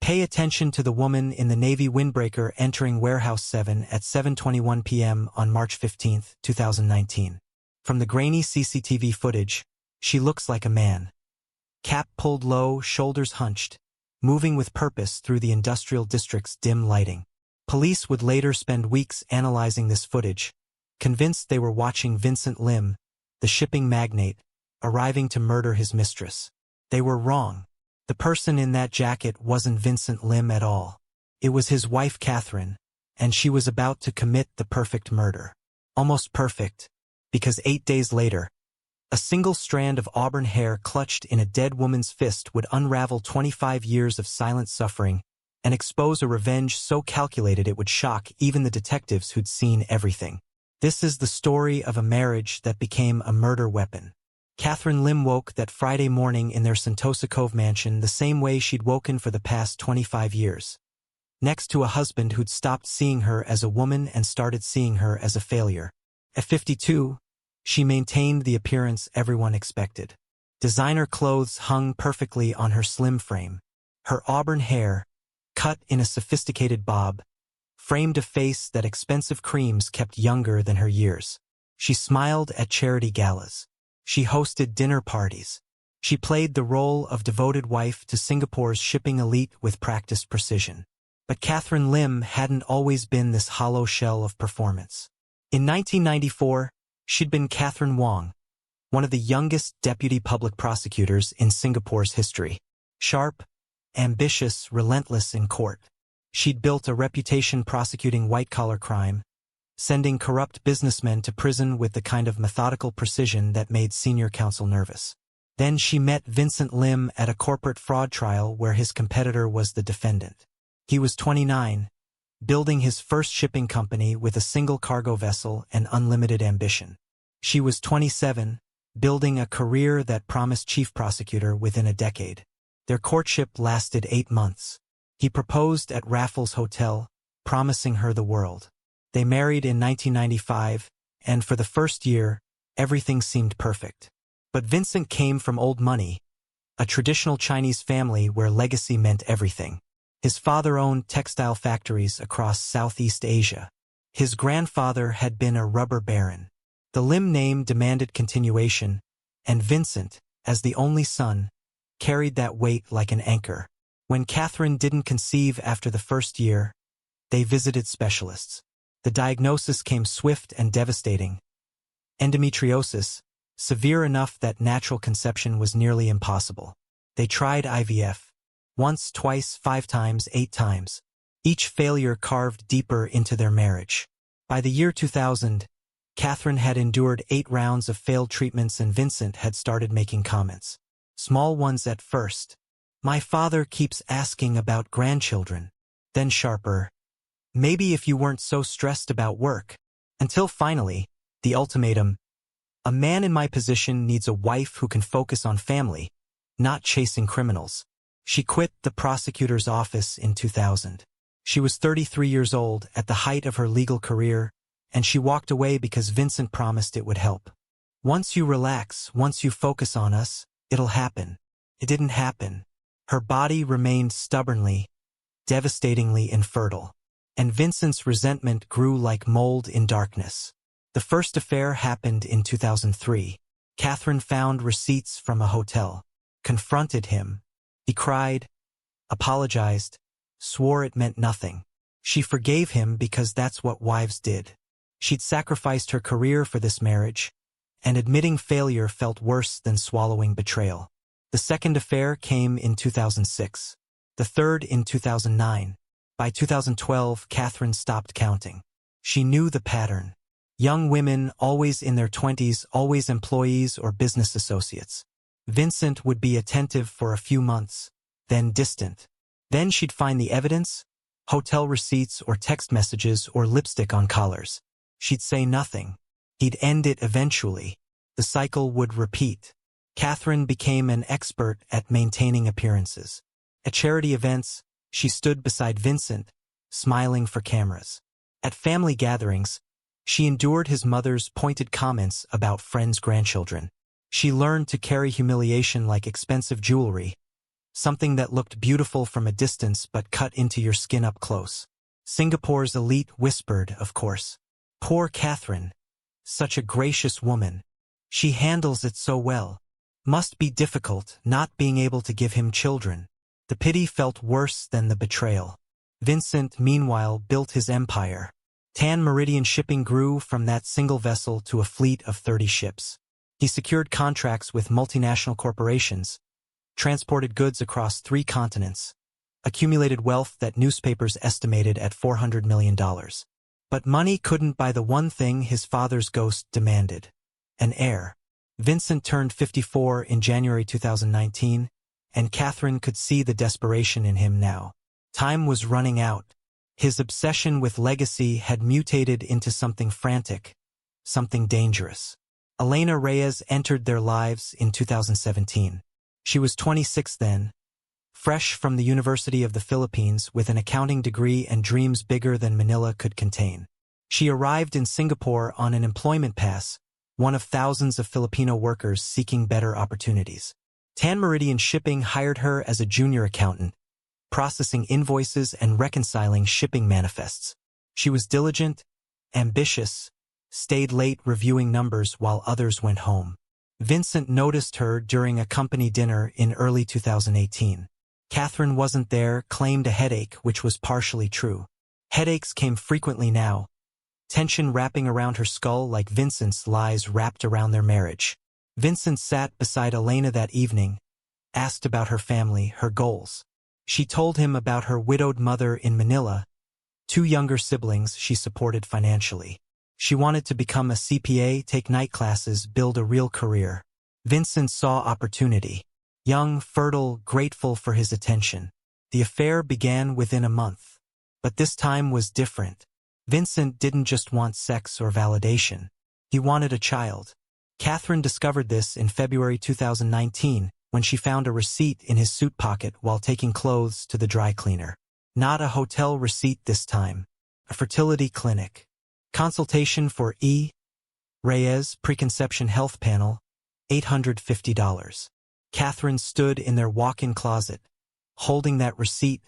Pay attention to the woman in the navy windbreaker entering Warehouse 7 at 7:21 p.m. on March 15, 2019. From the grainy CCTV footage, she looks like a man. Cap pulled low, shoulders hunched, moving with purpose through the industrial district's dim lighting. Police would later spend weeks analyzing this footage, convinced they were watching Vincent Lim, the shipping magnate, arriving to murder his mistress. They were wrong. The person in that jacket wasn't Vincent Lim at all. It was his wife Catherine, and she was about to commit the perfect murder. Almost perfect, because 8 days later, a single strand of auburn hair clutched in a dead woman's fist would unravel 25 years of silent suffering and expose a revenge so calculated it would shock even the detectives who'd seen everything. This is the story of a marriage that became a murder weapon. Catherine Lim woke that Friday morning in their Sentosa Cove mansion the same way she'd woken for the past 25 years. Next to a husband who'd stopped seeing her as a woman and started seeing her as a failure. At 52, she maintained the appearance everyone expected. Designer clothes hung perfectly on her slim frame. Her auburn hair, cut in a sophisticated bob, framed a face that expensive creams kept younger than her years. She smiled at charity galas. She hosted dinner parties. She played the role of devoted wife to Singapore's shipping elite with practiced precision. But Catherine Lim hadn't always been this hollow shell of performance. In 1994, she'd been Catherine Wong, one of the youngest deputy public prosecutors in Singapore's history. Sharp, ambitious, relentless in court. She'd built a reputation prosecuting white-collar crime, sending corrupt businessmen to prison with the kind of methodical precision that made senior counsel nervous. Then she met Vincent Lim at a corporate fraud trial where his competitor was the defendant. He was 29, building his first shipping company with a single cargo vessel and unlimited ambition. She was 27, building a career that promised chief prosecutor within a decade. Their courtship lasted 8 months. He proposed at Raffles Hotel, promising her the world. They married in 1995, and for the first year, everything seemed perfect. But Vincent came from old money, a traditional Chinese family where legacy meant everything. His father owned textile factories across Southeast Asia. His grandfather had been a rubber baron. The Lim name demanded continuation, and Vincent, as the only son, carried that weight like an anchor. When Catherine didn't conceive after the first year, they visited specialists. The diagnosis came swift and devastating. Endometriosis, severe enough that natural conception was nearly impossible. They tried IVF. Once, twice, 5 times, 8 times. Each failure carved deeper into their marriage. By the year 2000, Catherine had endured 8 rounds of failed treatments and Vincent had started making comments. Small ones at first. "My father keeps asking about grandchildren." Then sharper. "Maybe if you weren't so stressed about work." Until finally, the ultimatum. "A man in my position needs a wife who can focus on family, not chasing criminals." She quit the prosecutor's office in 2000. She was 33 years old at the height of her legal career, and she walked away because Vincent promised it would help. "Once you relax, once you focus on us, it'll happen." It didn't happen. Her body remained stubbornly, devastatingly infertile. And Vincent's resentment grew like mold in darkness. The first affair happened in 2003. Catherine found receipts from a hotel, confronted him. He cried, apologized, swore it meant nothing. She forgave him because that's what wives did. She'd sacrificed her career for this marriage, and admitting failure felt worse than swallowing betrayal. The second affair came in 2006, the third in 2009. By 2012, Catherine stopped counting. She knew the pattern. Young women, always in their 20s, always employees or business associates. Vincent would be attentive for a few months, then distant. Then she'd find the evidence, hotel receipts or text messages or lipstick on collars. She'd say nothing. He'd end it eventually. The cycle would repeat. Catherine became an expert at maintaining appearances. At charity events, she stood beside Vincent, smiling for cameras. At family gatherings, she endured his mother's pointed comments about friends' grandchildren. She learned to carry humiliation like expensive jewelry, something that looked beautiful from a distance but cut into your skin up close. Singapore's elite whispered, of course. Poor Catherine. Such a gracious woman. She handles it so well. Must be difficult not being able to give him children. The pity felt worse than the betrayal. Vincent, meanwhile, built his empire. Tan Meridian Shipping grew from that single vessel to a fleet of 30 ships. He secured contracts with multinational corporations, transported goods across 3 continents, accumulated wealth that newspapers estimated at $400 million. But money couldn't buy the one thing his father's ghost demanded: an heir. Vincent turned 54 in January 2019, and Catherine could see the desperation in him now. Time was running out. His obsession with legacy had mutated into something frantic, something dangerous. Elena Reyes entered their lives in 2017. She was 26 then, fresh from the University of the Philippines with an accounting degree and dreams bigger than Manila could contain. She arrived in Singapore on an employment pass, one of thousands of Filipino workers seeking better opportunities. Tan Meridian Shipping hired her as a junior accountant, processing invoices and reconciling shipping manifests. She was diligent, ambitious, stayed late reviewing numbers while others went home. Vincent noticed her during a company dinner in early 2018. Catherine wasn't there, claimed a headache, which was partially true. Headaches came frequently now, tension wrapping around her skull like Vincent's lies wrapped around their marriage. Vincent sat beside Elena that evening, asked about her family, her goals. She told him about her widowed mother in Manila, 2 younger siblings she supported financially. She wanted to become a CPA, take night classes, build a real career. Vincent saw opportunity. Young, fertile, grateful for his attention. The affair began within a month. But this time was different. Vincent didn't just want sex or validation. He wanted a child. Catherine discovered this in February 2019, when she found a receipt in his suit pocket while taking clothes to the dry cleaner. Not a hotel receipt this time. A fertility clinic. Consultation for E. Reyes Preconception Health Panel, $850. Catherine stood in their walk-in closet, holding that receipt,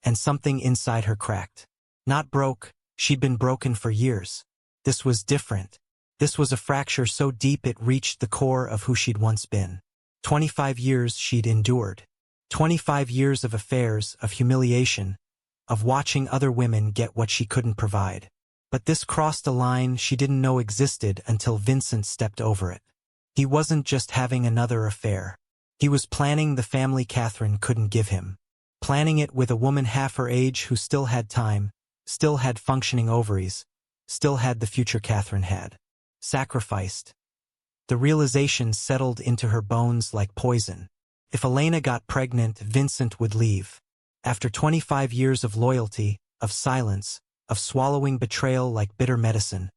and something inside her cracked. Not broke, she'd been broken for years. This was different. This was a fracture so deep it reached the core of who she'd once been. 25 years she'd endured. 25 years of affairs, of humiliation, of watching other women get what she couldn't provide. But this crossed a line she didn't know existed until Vincent stepped over it. He wasn't just having another affair. He was planning the family Catherine couldn't give him. Planning it with a woman half her age who still had time, still had functioning ovaries, still had the future Catherine had. Sacrificed. The realization settled into her bones like poison. If Elena got pregnant, Vincent would leave. After 25 years of loyalty, of silence, of swallowing betrayal like bitter medicine,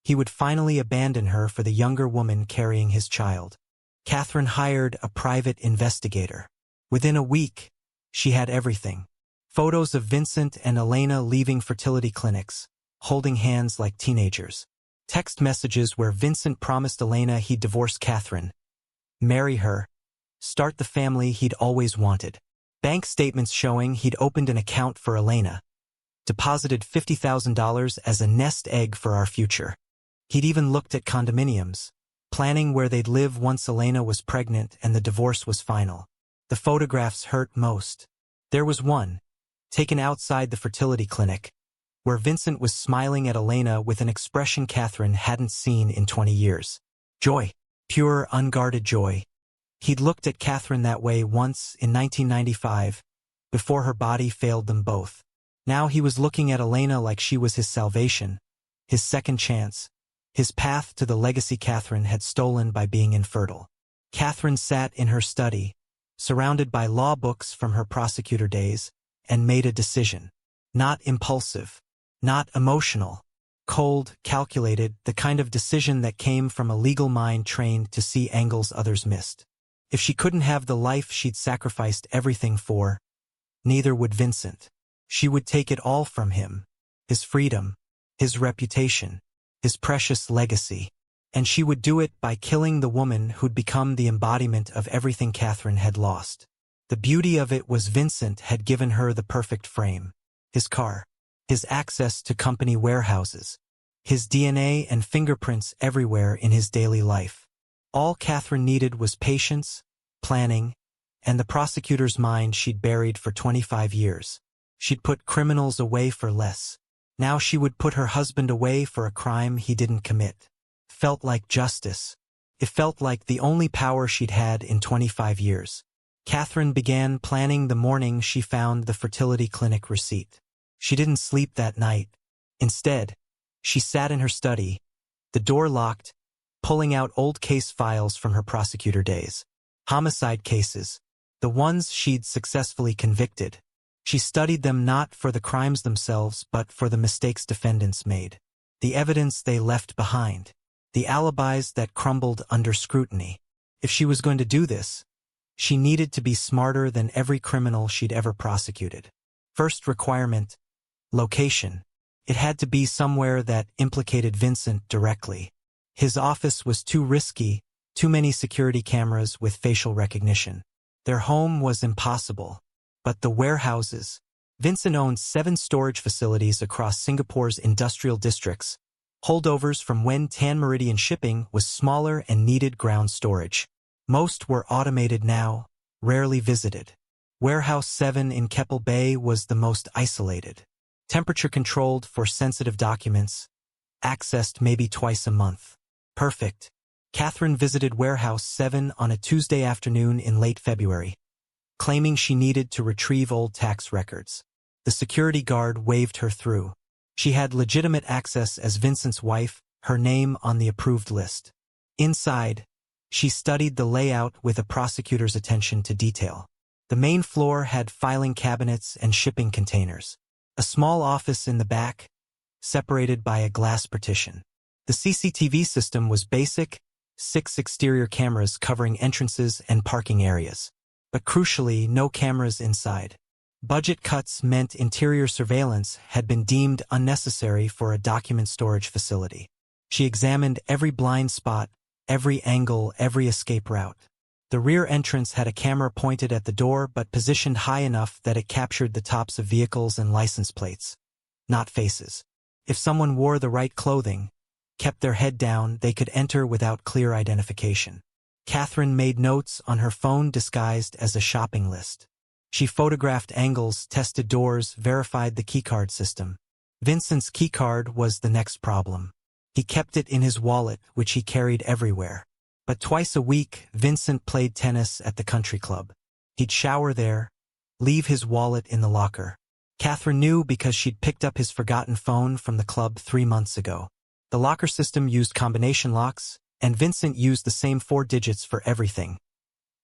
he would finally abandon her for the younger woman carrying his child. Catherine hired a private investigator. Within a week, she had everything. Photos of Vincent and Elena leaving fertility clinics, holding hands like teenagers. Text messages where Vincent promised Elena he'd divorce Catherine, marry her, start the family he'd always wanted. Bank statements showing he'd opened an account for Elena, deposited $50,000 as a nest egg for our future. He'd even looked at condominiums, planning where they'd live once Elena was pregnant and the divorce was final. The photographs hurt most. There was one, taken outside the fertility clinic, where Vincent was smiling at Elena with an expression Catherine hadn't seen in 20 years. Joy. Pure, unguarded joy. He'd looked at Catherine that way once in 1995, before her body failed them both. Now he was looking at Elena like she was his salvation, his second chance, his path to the legacy Catherine had stolen by being infertile. Catherine sat in her study, surrounded by law books from her prosecutor days, and made a decision. Not impulsive, not emotional, cold, calculated, the kind of decision that came from a legal mind trained to see angles others missed. If she couldn't have the life she'd sacrificed everything for, neither would Vincent. She would take it all from him, his freedom, his reputation, his precious legacy. And she would do it by killing the woman who'd become the embodiment of everything Catherine had lost. The beauty of it was Vincent had given her the perfect frame. His car, his access to company warehouses, his DNA and fingerprints everywhere in his daily life. All Catherine needed was patience, planning, and the prosecutor's mind she'd buried for 25 years. She'd put criminals away for less. Now she would put her husband away for a crime he didn't commit. Felt like justice. It felt like the only power she'd had in 25 years. Catherine began planning the morning she found the fertility clinic receipt. She didn't sleep that night. Instead, she sat in her study, the door locked, pulling out old case files from her prosecutor days. Homicide cases, the ones she'd successfully convicted. She studied them not for the crimes themselves but for the mistakes defendants made, the evidence they left behind, the alibis that crumbled under scrutiny. If she was going to do this, she needed to be smarter than every criminal she'd ever prosecuted. First requirement, location. It had to be somewhere that implicated Vincent directly. His office was too risky, too many security cameras with facial recognition. Their home was impossible. But the warehouses. Vincent owned 7 storage facilities across Singapore's industrial districts, holdovers from when Tan Meridian shipping was smaller and needed ground storage. Most were automated now, rarely visited. Warehouse 7 in Keppel Bay was the most isolated. Temperature-controlled for sensitive documents, accessed maybe twice a month. Perfect. Catherine visited Warehouse 7 on a Tuesday afternoon in late February, claiming she needed to retrieve old tax records. The security guard waved her through. She had legitimate access as Vincent's wife, her name on the approved list. Inside, she studied the layout with a prosecutor's attention to detail. The main floor had filing cabinets and shipping containers. A small office in the back, separated by a glass partition. The CCTV system was basic, 6 exterior cameras covering entrances and parking areas. But crucially, no cameras inside. Budget cuts meant interior surveillance had been deemed unnecessary for a document storage facility. She examined every blind spot, every angle, every escape route. The rear entrance had a camera pointed at the door but positioned high enough that it captured the tops of vehicles and license plates, not faces. If someone wore the right clothing, kept their head down, they could enter without clear identification. Catherine made notes on her phone disguised as a shopping list. She photographed angles, tested doors, verified the keycard system. Vincent's keycard was the next problem. He kept it in his wallet, which he carried everywhere. But twice a week, Vincent played tennis at the country club. He'd shower there, leave his wallet in the locker. Catherine knew because she'd picked up his forgotten phone from the club 3 months ago. The locker system used combination locks, and Vincent used the same 4 digits for everything.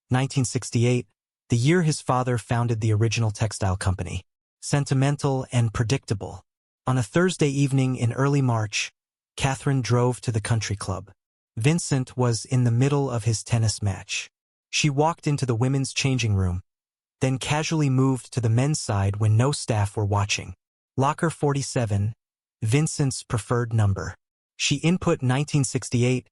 1968, the year his father founded the original textile company. Sentimental and predictable. On a Thursday evening in early March, Catherine drove to the country club. Vincent was in the middle of his tennis match. She walked into the women's changing room, then casually moved to the men's side when no staff were watching. Locker 47, Vincent's preferred number. She input 1968,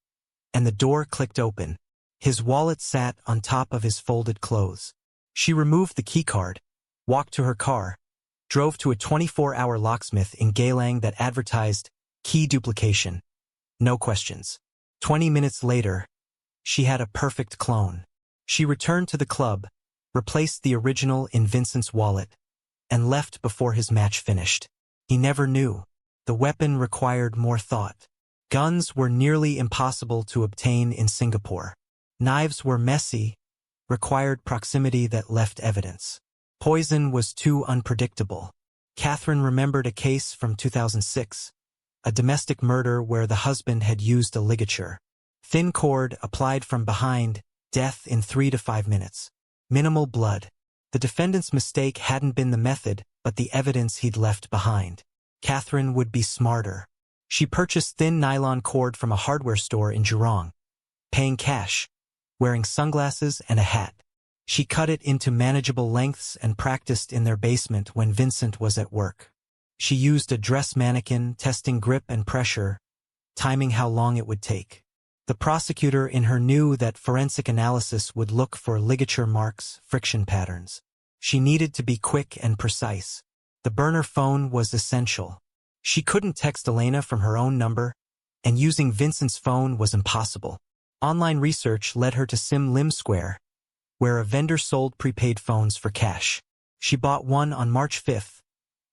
and the door clicked open. His wallet sat on top of his folded clothes. She removed the keycard, walked to her car, drove to a 24-hour locksmith in Geylang that advertised key duplication. No questions. 20 minutes later, she had a perfect clone. She returned to the club, replaced the original in Vincent's wallet, and left before his match finished. He never knew. The weapon required more thought. Guns were nearly impossible to obtain in Singapore. Knives were messy, required proximity that left evidence. Poison was too unpredictable. Catherine remembered a case from 2006. A domestic murder where the husband had used a ligature. Thin cord applied from behind, death in 3 to 5 minutes. Minimal blood. The defendant's mistake hadn't been the method, but the evidence he'd left behind. Catherine would be smarter. She purchased thin nylon cord from a hardware store in Jurong, paying cash, wearing sunglasses and a hat. She cut it into manageable lengths and practiced in their basement when Vincent was at work. She used a dress mannequin, testing grip and pressure, timing how long it would take. The prosecutor in her knew that forensic analysis would look for ligature marks, friction patterns. She needed to be quick and precise. The burner phone was essential. She couldn't text Elena from her own number, and using Vincent's phone was impossible. Online research led her to Lim Square, where a vendor sold prepaid phones for cash. She bought one on March 5th,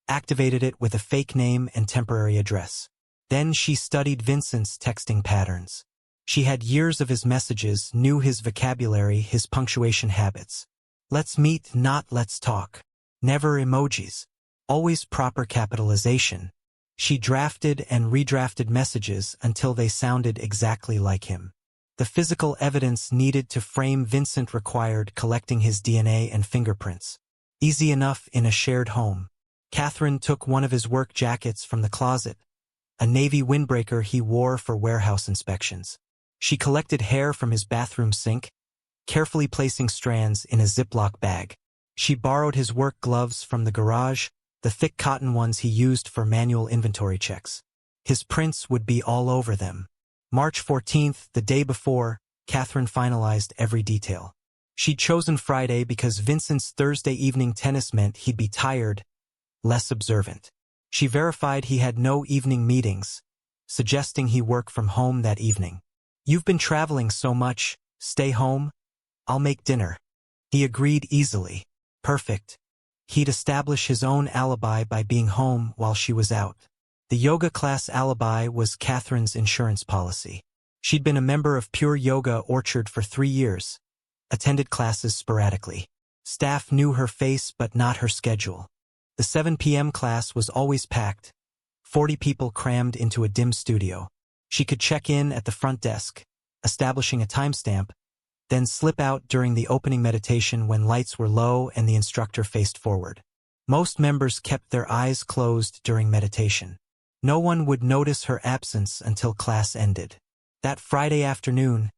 activated it with a fake name and temporary address. Then she studied Vincent's texting patterns. She had years of his messages, knew his vocabulary, his punctuation habits. Let's meet, not let's talk. Never emojis. Always proper capitalization. She drafted and redrafted messages until they sounded exactly like him. The physical evidence needed to frame Vincent required collecting his DNA and fingerprints. Easy enough in a shared home. Catherine took one of his work jackets from the closet, a navy windbreaker he wore for warehouse inspections. She collected hair from his bathroom sink, carefully placing strands in a Ziploc bag. She borrowed his work gloves from the garage, the thick cotton ones he used for manual inventory checks. His prints would be all over them. March 14th, the day before, Catherine finalized every detail. She'd chosen Friday because Vincent's Thursday evening tennis meant he'd be tired, less observant. She verified he had no evening meetings, suggesting he work from home that evening. You've been traveling so much, stay home? I'll make dinner. He agreed easily. Perfect. He'd establish his own alibi by being home while she was out. The yoga class alibi was Catherine's insurance policy. She'd been a member of Pure Yoga Orchard for 3 years, attended classes sporadically. Staff knew her face but not her schedule. The 7 p.m. class was always packed, 40 people crammed into a dim studio. She could check in at the front desk, establishing a timestamp, then slip out during the opening meditation when lights were low and the instructor faced forward. Most members kept their eyes closed during meditation. No one would notice her absence until class ended. That Friday afternoon,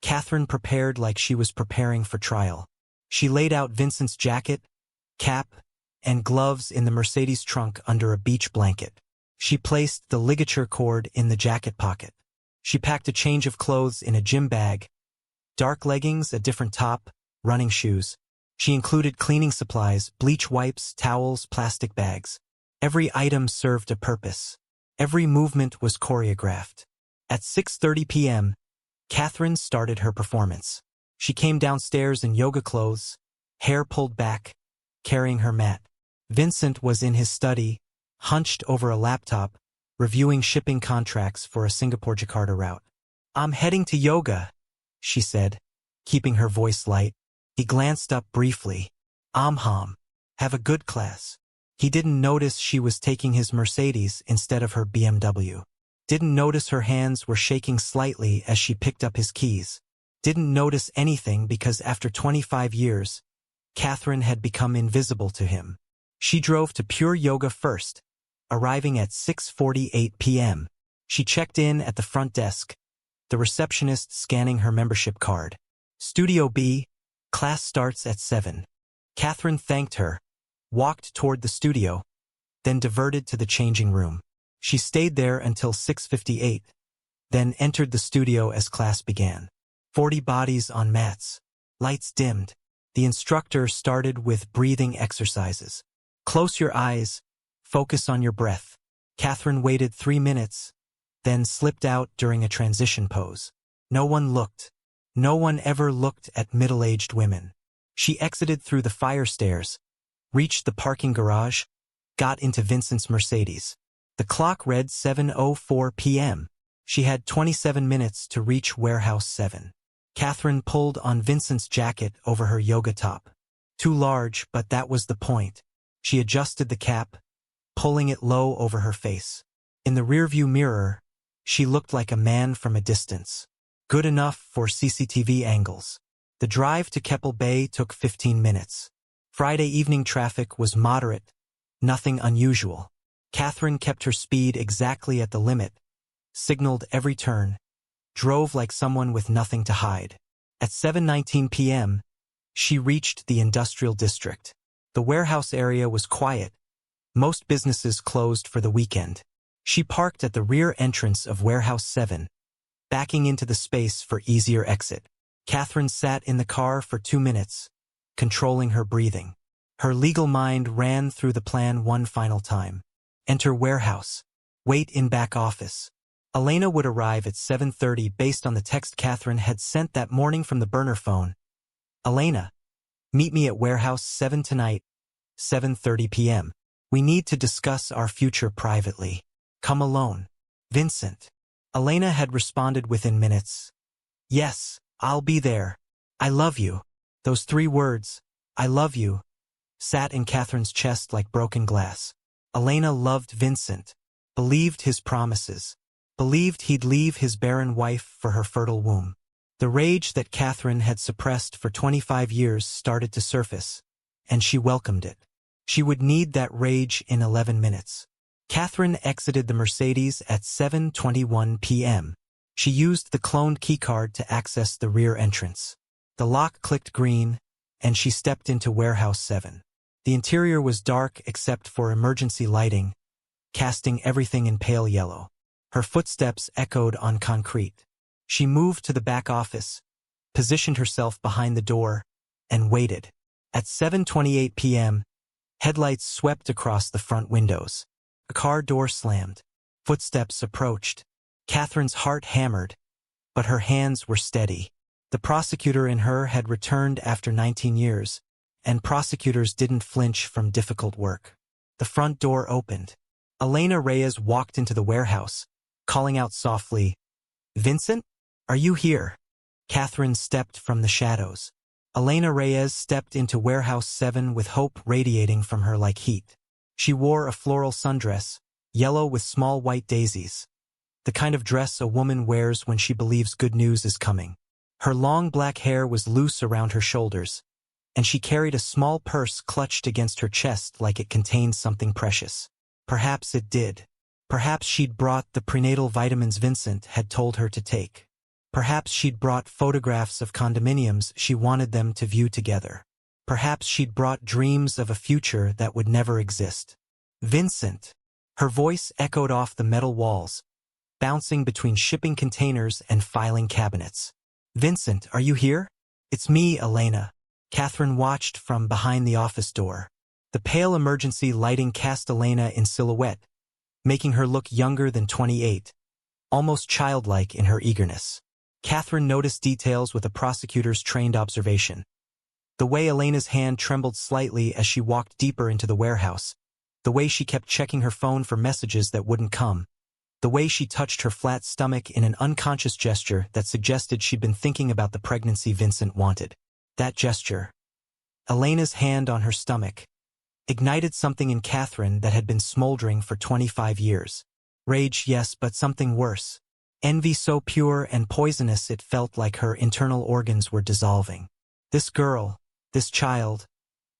Catherine prepared like she was preparing for trial. She laid out Vincent's jacket, cap, and gloves in the Mercedes trunk under a beach blanket. She placed the ligature cord in the jacket pocket. She packed a change of clothes in a gym bag, dark leggings, a different top, running shoes. She included cleaning supplies, bleach wipes, towels, plastic bags. Every item served a purpose. Every movement was choreographed. At 6:30 p.m., Catherine started her performance. She came downstairs in yoga clothes, hair pulled back, carrying her mat. Vincent was in his study, hunched over a laptop, reviewing shipping contracts for a Singapore-Jakarta route. "I'm heading to yoga," she said, keeping her voice light. He glanced up briefly. Have a good class." He didn't notice she was taking his Mercedes instead of her BMW. Didn't notice her hands were shaking slightly as she picked up his keys. Didn't notice anything because after 25 years, Catherine had become invisible to him. She drove to Pure Yoga first, arriving at 6:48 p.m. She checked in at the front desk, the receptionist scanning her membership card. "Studio B, class starts at 7. Catherine thanked her, walked toward the studio, then diverted to the changing room. She stayed there until 6:58, then entered the studio as class began. 40 bodies on mats. Lights dimmed. The instructor started with breathing exercises. "Close your eyes. Focus on your breath." Catherine waited 3 minutes, then slipped out during a transition pose. No one looked. No one ever looked at middle-aged women. She exited through the fire stairs, reached the parking garage, got into Vincent's Mercedes. The clock read 7:04 p.m. She had 27 minutes to reach Warehouse 7. Catherine pulled on Vincent's jacket over her yoga top. Too large, but that was the point. She adjusted the cap, pulling it low over her face. In the rearview mirror, she looked like a man from a distance. Good enough for CCTV angles. The drive to Keppel Bay took 15 minutes. Friday evening traffic was moderate, nothing unusual. Catherine kept her speed exactly at the limit, signaled every turn, drove like someone with nothing to hide. At 7:19 p.m., she reached the industrial district. The warehouse area was quiet. Most businesses closed for the weekend. She parked at the rear entrance of Warehouse 7, backing into the space for easier exit. Catherine sat in the car for 2 minutes, controlling her breathing. Her legal mind ran through the plan one final time. Enter warehouse. Wait in back office. Elena would arrive at 7:30 based on the text Catherine had sent that morning from the burner phone. Elena, meet me at warehouse 7 tonight, 7:30 p.m. We need to discuss our future privately. Come alone. Vincent. Elena had responded within minutes. Yes, I'll be there. I love you. Those 3 words, I love you, sat in Catherine's chest like broken glass. Elena loved Vincent, believed his promises, believed he'd leave his barren wife for her fertile womb. The rage that Catherine had suppressed for 25 years started to surface, and she welcomed it. She would need that rage in 11 minutes. Catherine exited the Mercedes at 7:21 p.m. She used the cloned keycard to access the rear entrance. The lock clicked green, and she stepped into warehouse 7. The interior was dark except for emergency lighting, casting everything in pale yellow. Her footsteps echoed on concrete. She moved to the back office, positioned herself behind the door, and waited. At 7:28 p.m., headlights swept across the front windows. A car door slammed. Footsteps approached. Catherine's heart hammered, but her hands were steady. The prosecutor in her had returned after 19 years, and prosecutors didn't flinch from difficult work. The front door opened. Elena Reyes walked into the warehouse, calling out softly, "Vincent? Are you here?" Catherine stepped from the shadows. Elena Reyes stepped into warehouse 7 with hope radiating from her like heat. She wore a floral sundress, yellow with small white daisies. The kind of dress a woman wears when she believes good news is coming. Her long black hair was loose around her shoulders, and she carried a small purse clutched against her chest like it contained something precious. Perhaps it did. Perhaps she'd brought the prenatal vitamins Vincent had told her to take. Perhaps she'd brought photographs of condominiums she wanted them to view together. Perhaps she'd brought dreams of a future that would never exist. Vincent. Her voice echoed off the metal walls, bouncing between shipping containers and filing cabinets. "Vincent, are you here?" "It's me, Elena." Catherine watched from behind the office door. The pale emergency lighting cast Elena in silhouette, making her look younger than 28, almost childlike in her eagerness. Catherine noticed details with a prosecutor's trained observation. The way Elena's hand trembled slightly as she walked deeper into the warehouse, the way she kept checking her phone for messages that wouldn't come, the way she touched her flat stomach in an unconscious gesture that suggested she'd been thinking about the pregnancy Vincent wanted. That gesture, Elena's hand on her stomach, ignited something in Catherine that had been smoldering for 25 years. Rage, yes, but something worse. Envy so pure and poisonous it felt like her internal organs were dissolving. This girl, this child,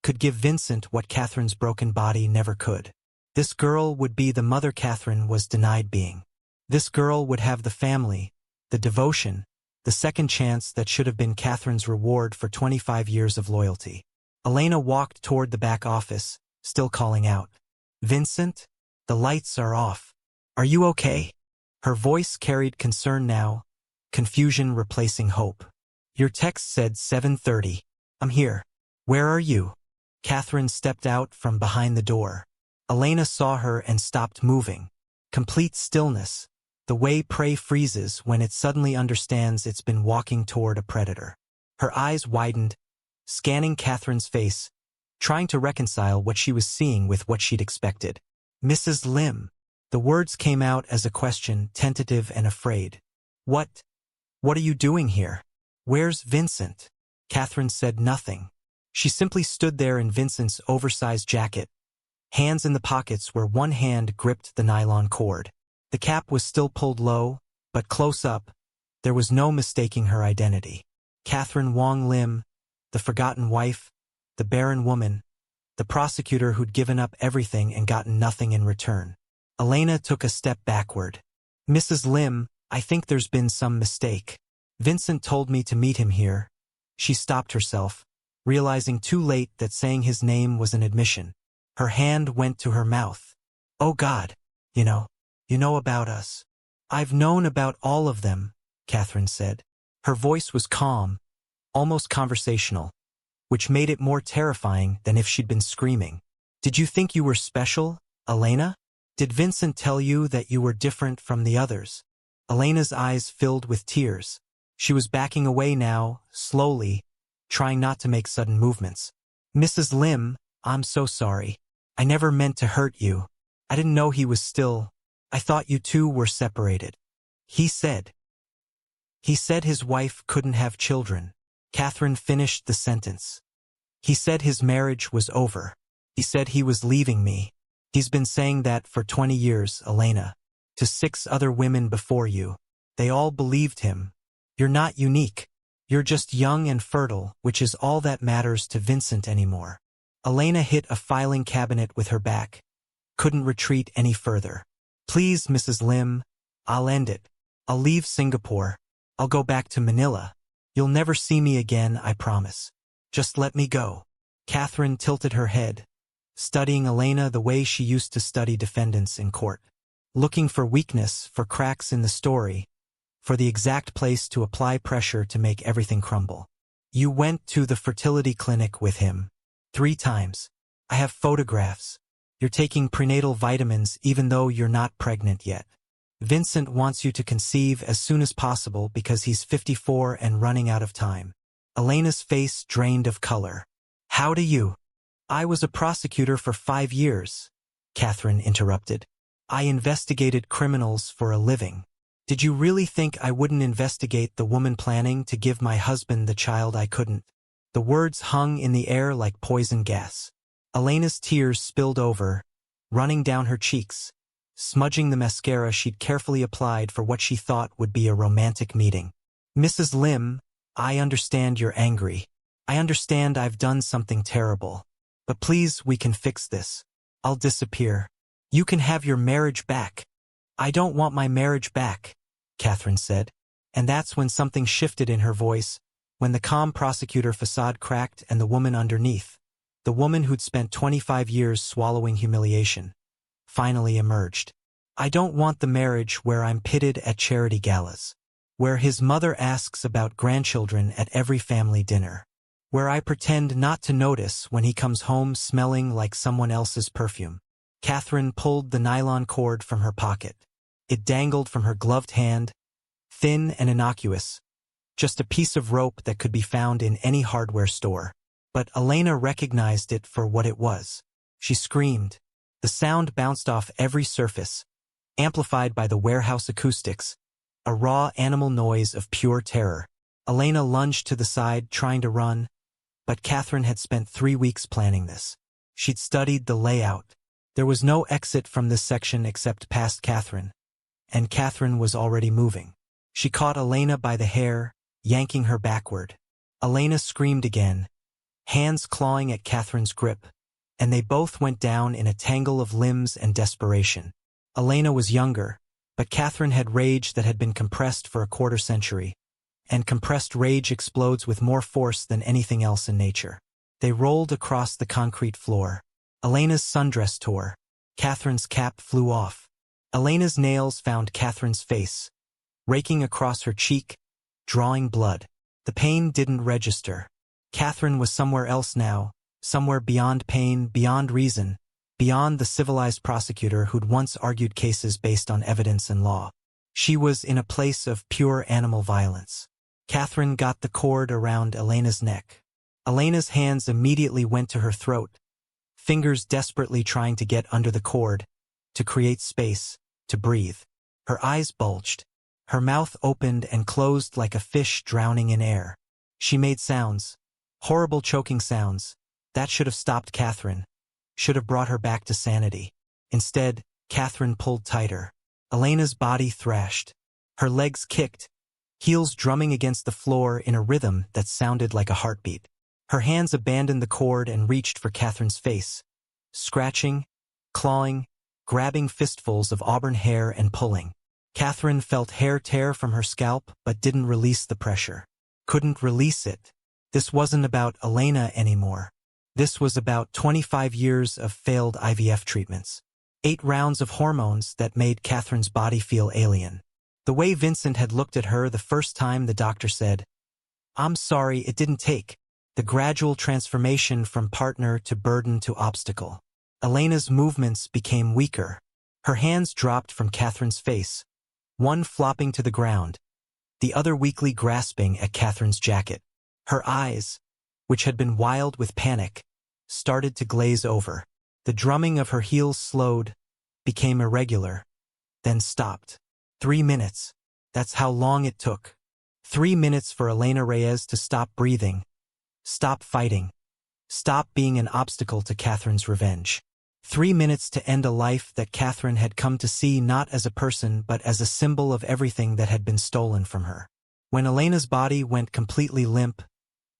could give Vincent what Catherine's broken body never could. This girl would be the mother Catherine was denied being. This girl would have the family, the devotion, the second chance that should have been Catherine's reward for 25 years of loyalty. Elena walked toward the back office, still calling out, "Vincent, the lights are off. Are you okay?" Her voice carried concern now, confusion replacing hope. "Your text said 7:30. I'm here. Where are you?" Catherine stepped out from behind the door. Elena saw her and stopped moving. Complete stillness, the way prey freezes when it suddenly understands it's been walking toward a predator. Her eyes widened, scanning Catherine's face, trying to reconcile what she was seeing with what she'd expected. "Mrs. Lim." The words came out as a question, tentative and afraid. What are you doing here? Where's Vincent?" Catherine said nothing. She simply stood there in Vincent's oversized jacket, hands in the pockets where one hand gripped the nylon cord. The cap was still pulled low, but close up, there was no mistaking her identity. Catherine Wong Lim, the forgotten wife, the barren woman, the prosecutor who'd given up everything and gotten nothing in return. Elena took a step backward. "Mrs. Lim, I think there's been some mistake. Vincent told me to meet him here." She stopped herself, realizing too late that saying his name was an admission. Her hand went to her mouth. "Oh God, you know about us. I've known about all of them, Catherine said. Her voice was calm, almost conversational, which made it more terrifying than if she'd been screaming. Did you think you were special, Elena? Did Vincent tell you that you were different from the others? Elena's eyes filled with tears. She was backing away now, slowly, trying not to make sudden movements. Mrs. Lim, I'm so sorry. I never meant to hurt you. I didn't know he was still. I thought you two were separated. He said his wife couldn't have children. Catherine finished the sentence. He said his marriage was over. He said he was leaving me. He's been saying that for 20 years, Elena. To 6 other women before you. They all believed him. You're not unique. You're just young and fertile, which is all that matters to Vincent anymore. Elena hit a filing cabinet with her back. Couldn't retreat any further. Please, Mrs. Lim, I'll end it. I'll leave Singapore. I'll go back to Manila. You'll never see me again, I promise. Just let me go. Catherine tilted her head, studying Elena the way she used to study defendants in court. Looking for weakness, for cracks in the story, for the exact place to apply pressure to make everything crumble. You went to the fertility clinic with him 3 times. I have photographs. You're taking prenatal vitamins even though you're not pregnant yet. Vincent wants you to conceive as soon as possible because he's 54 and running out of time. Elena's face drained of color. How do you? I was a prosecutor for 5 years, Catherine interrupted. I investigated criminals for a living. Did you really think I wouldn't investigate the woman planning to give my husband the child I couldn't? The words hung in the air like poison gas. Elena's tears spilled over, running down her cheeks, smudging the mascara she'd carefully applied for what she thought would be a romantic meeting. Mrs. Lim, I understand you're angry. I understand I've done something terrible. But please, we can fix this. I'll disappear. You can have your marriage back. I don't want my marriage back, Catherine said. And that's when something shifted in her voice, when the calm prosecutor façade cracked and the woman underneath, the woman who'd spent 25 years swallowing humiliation, finally emerged. I don't want the marriage where I'm pitted at charity galas, where his mother asks about grandchildren at every family dinner, where I pretend not to notice when he comes home smelling like someone else's perfume. Catherine pulled the nylon cord from her pocket. It dangled from her gloved hand, thin and innocuous, just a piece of rope that could be found in any hardware store. But Elena recognized it for what it was. She screamed. The sound bounced off every surface, amplified by the warehouse acoustics, a raw animal noise of pure terror. Elena lunged to the side, trying to run, but Catherine had spent 3 weeks planning this. She'd studied the layout. There was no exit from this section except past Catherine, and Catherine was already moving. She caught Elena by the hair, yanking her backward. Elena screamed again, hands clawing at Catherine's grip, and they both went down in a tangle of limbs and desperation. Elena was younger, but Catherine had rage that had been compressed for a quarter century, and compressed rage explodes with more force than anything else in nature. They rolled across the concrete floor. Elena's sundress tore. Catherine's cap flew off. Elena's nails found Catherine's face, raking across her cheek, drawing blood. The pain didn't register. Catherine was somewhere else now, somewhere beyond pain, beyond reason, beyond the civilized prosecutor who'd once argued cases based on evidence and law. She was in a place of pure animal violence. Catherine got the cord around Elena's neck. Elena's hands immediately went to her throat, fingers desperately trying to get under the cord, to create space, to breathe. Her eyes bulged. Her mouth opened and closed like a fish drowning in air. She made sounds, horrible choking sounds. That should have stopped Catherine, should have brought her back to sanity. Instead, Catherine pulled tighter. Elena's body thrashed. Her legs kicked, heels drumming against the floor in a rhythm that sounded like a heartbeat. Her hands abandoned the cord and reached for Catherine's face, scratching, clawing, grabbing fistfuls of auburn hair and pulling. Catherine felt hair tear from her scalp but didn't release the pressure. Couldn't release it. This wasn't about Elena anymore. This was about 25 years of failed IVF treatments. 8 rounds of hormones that made Catherine's body feel alien. The way Vincent had looked at her the first time the doctor said, "I'm sorry, it didn't take." The gradual transformation from partner to burden to obstacle. Elena's movements became weaker. Her hands dropped from Catherine's face, one flopping to the ground, the other weakly grasping at Catherine's jacket. Her eyes, which had been wild with panic, started to glaze over. The drumming of her heels slowed, became irregular, then stopped. 3 minutes. That's how long it took. 3 minutes for Elena Reyes to stop breathing, stop fighting, stop being an obstacle to Catherine's revenge. 3 minutes to end a life that Catherine had come to see not as a person but as a symbol of everything that had been stolen from her. When Elena's body went completely limp,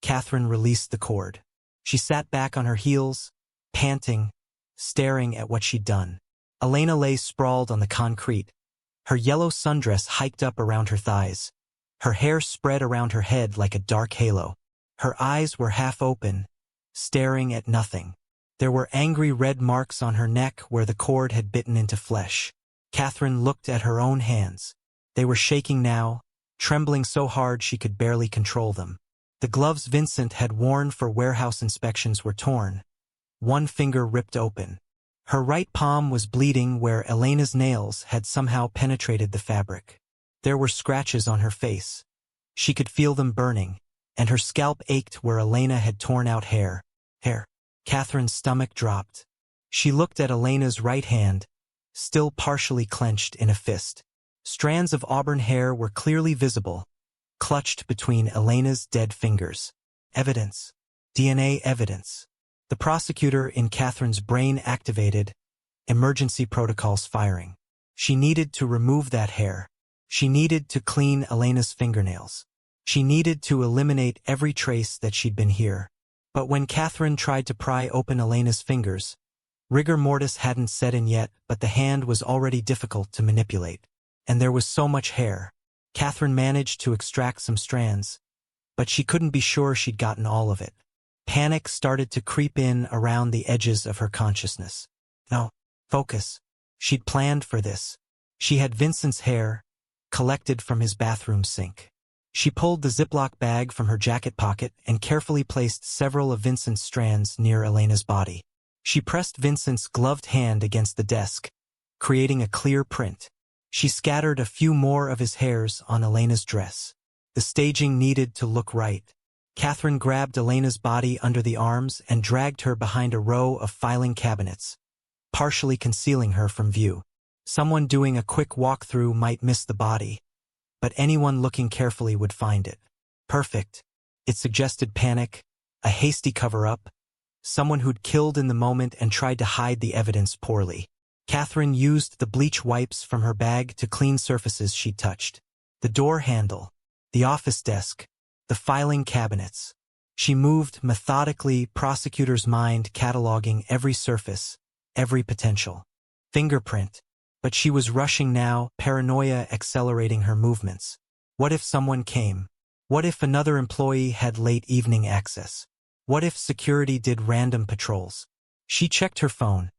Catherine released the cord. She sat back on her heels, panting, staring at what she'd done. Elena lay sprawled on the concrete, her yellow sundress hiked up around her thighs, her hair spread around her head like a dark halo. Her eyes were half open, staring at nothing. There were angry red marks on her neck where the cord had bitten into flesh. Catherine looked at her own hands. They were shaking now, trembling so hard she could barely control them. The gloves Vincent had worn for warehouse inspections were torn, one finger ripped open. Her right palm was bleeding where Elena's nails had somehow penetrated the fabric. There were scratches on her face. She could feel them burning, and her scalp ached where Elena had torn out hair. Catherine's stomach dropped. She looked at Elena's right hand, still partially clenched in a fist. Strands of auburn hair were clearly visible, clutched between Elena's dead fingers. Evidence. DNA evidence. The prosecutor in Catherine's brain activated, emergency protocols firing. She needed to remove that hair. She needed to clean Elena's fingernails. She needed to eliminate every trace that she'd been here. But when Catherine tried to pry open Elena's fingers, rigor mortis hadn't set in yet, but the hand was already difficult to manipulate. And there was so much hair. Catherine managed to extract some strands, but she couldn't be sure she'd gotten all of it. Panic started to creep in around the edges of her consciousness. No, focus. She'd planned for this. She had Vincent's hair, collected from his bathroom sink. She pulled the Ziploc bag from her jacket pocket and carefully placed several of Vincent's strands near Elena's body. She pressed Vincent's gloved hand against the desk, creating a clear print. She scattered a few more of his hairs on Elena's dress. The staging needed to look right. Catherine grabbed Elena's body under the arms and dragged her behind a row of filing cabinets, partially concealing her from view. Someone doing a quick walkthrough might miss the body, but anyone looking carefully would find it. Perfect. It suggested panic, a hasty cover-up, someone who'd killed in the moment and tried to hide the evidence poorly. Catherine used the bleach wipes from her bag to clean surfaces she'd touched. The door handle, the office desk, the filing cabinets. She moved methodically, prosecutor's mind cataloging every surface, every potential fingerprint. But she was rushing now, paranoia accelerating her movements. What if someone came? What if another employee had late evening access? What if security did random patrols? She checked her phone.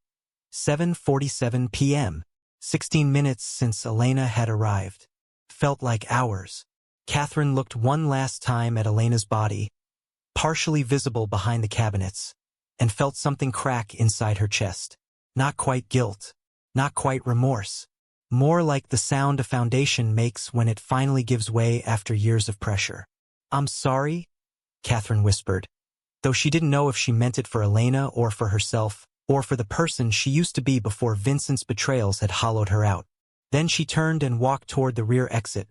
7:47 p.m. 16 minutes since Elena had arrived. Felt like hours. Catherine looked one last time at Elena's body, partially visible behind the cabinets, and felt something crack inside her chest. Not quite guilt. Not quite remorse. More like the sound a foundation makes when it finally gives way after years of pressure. "I'm sorry," Catherine whispered, though she didn't know if she meant it for Elena or for herself, or for the person she used to be before Vincent's betrayals had hollowed her out. Then she turned and walked toward the rear exit,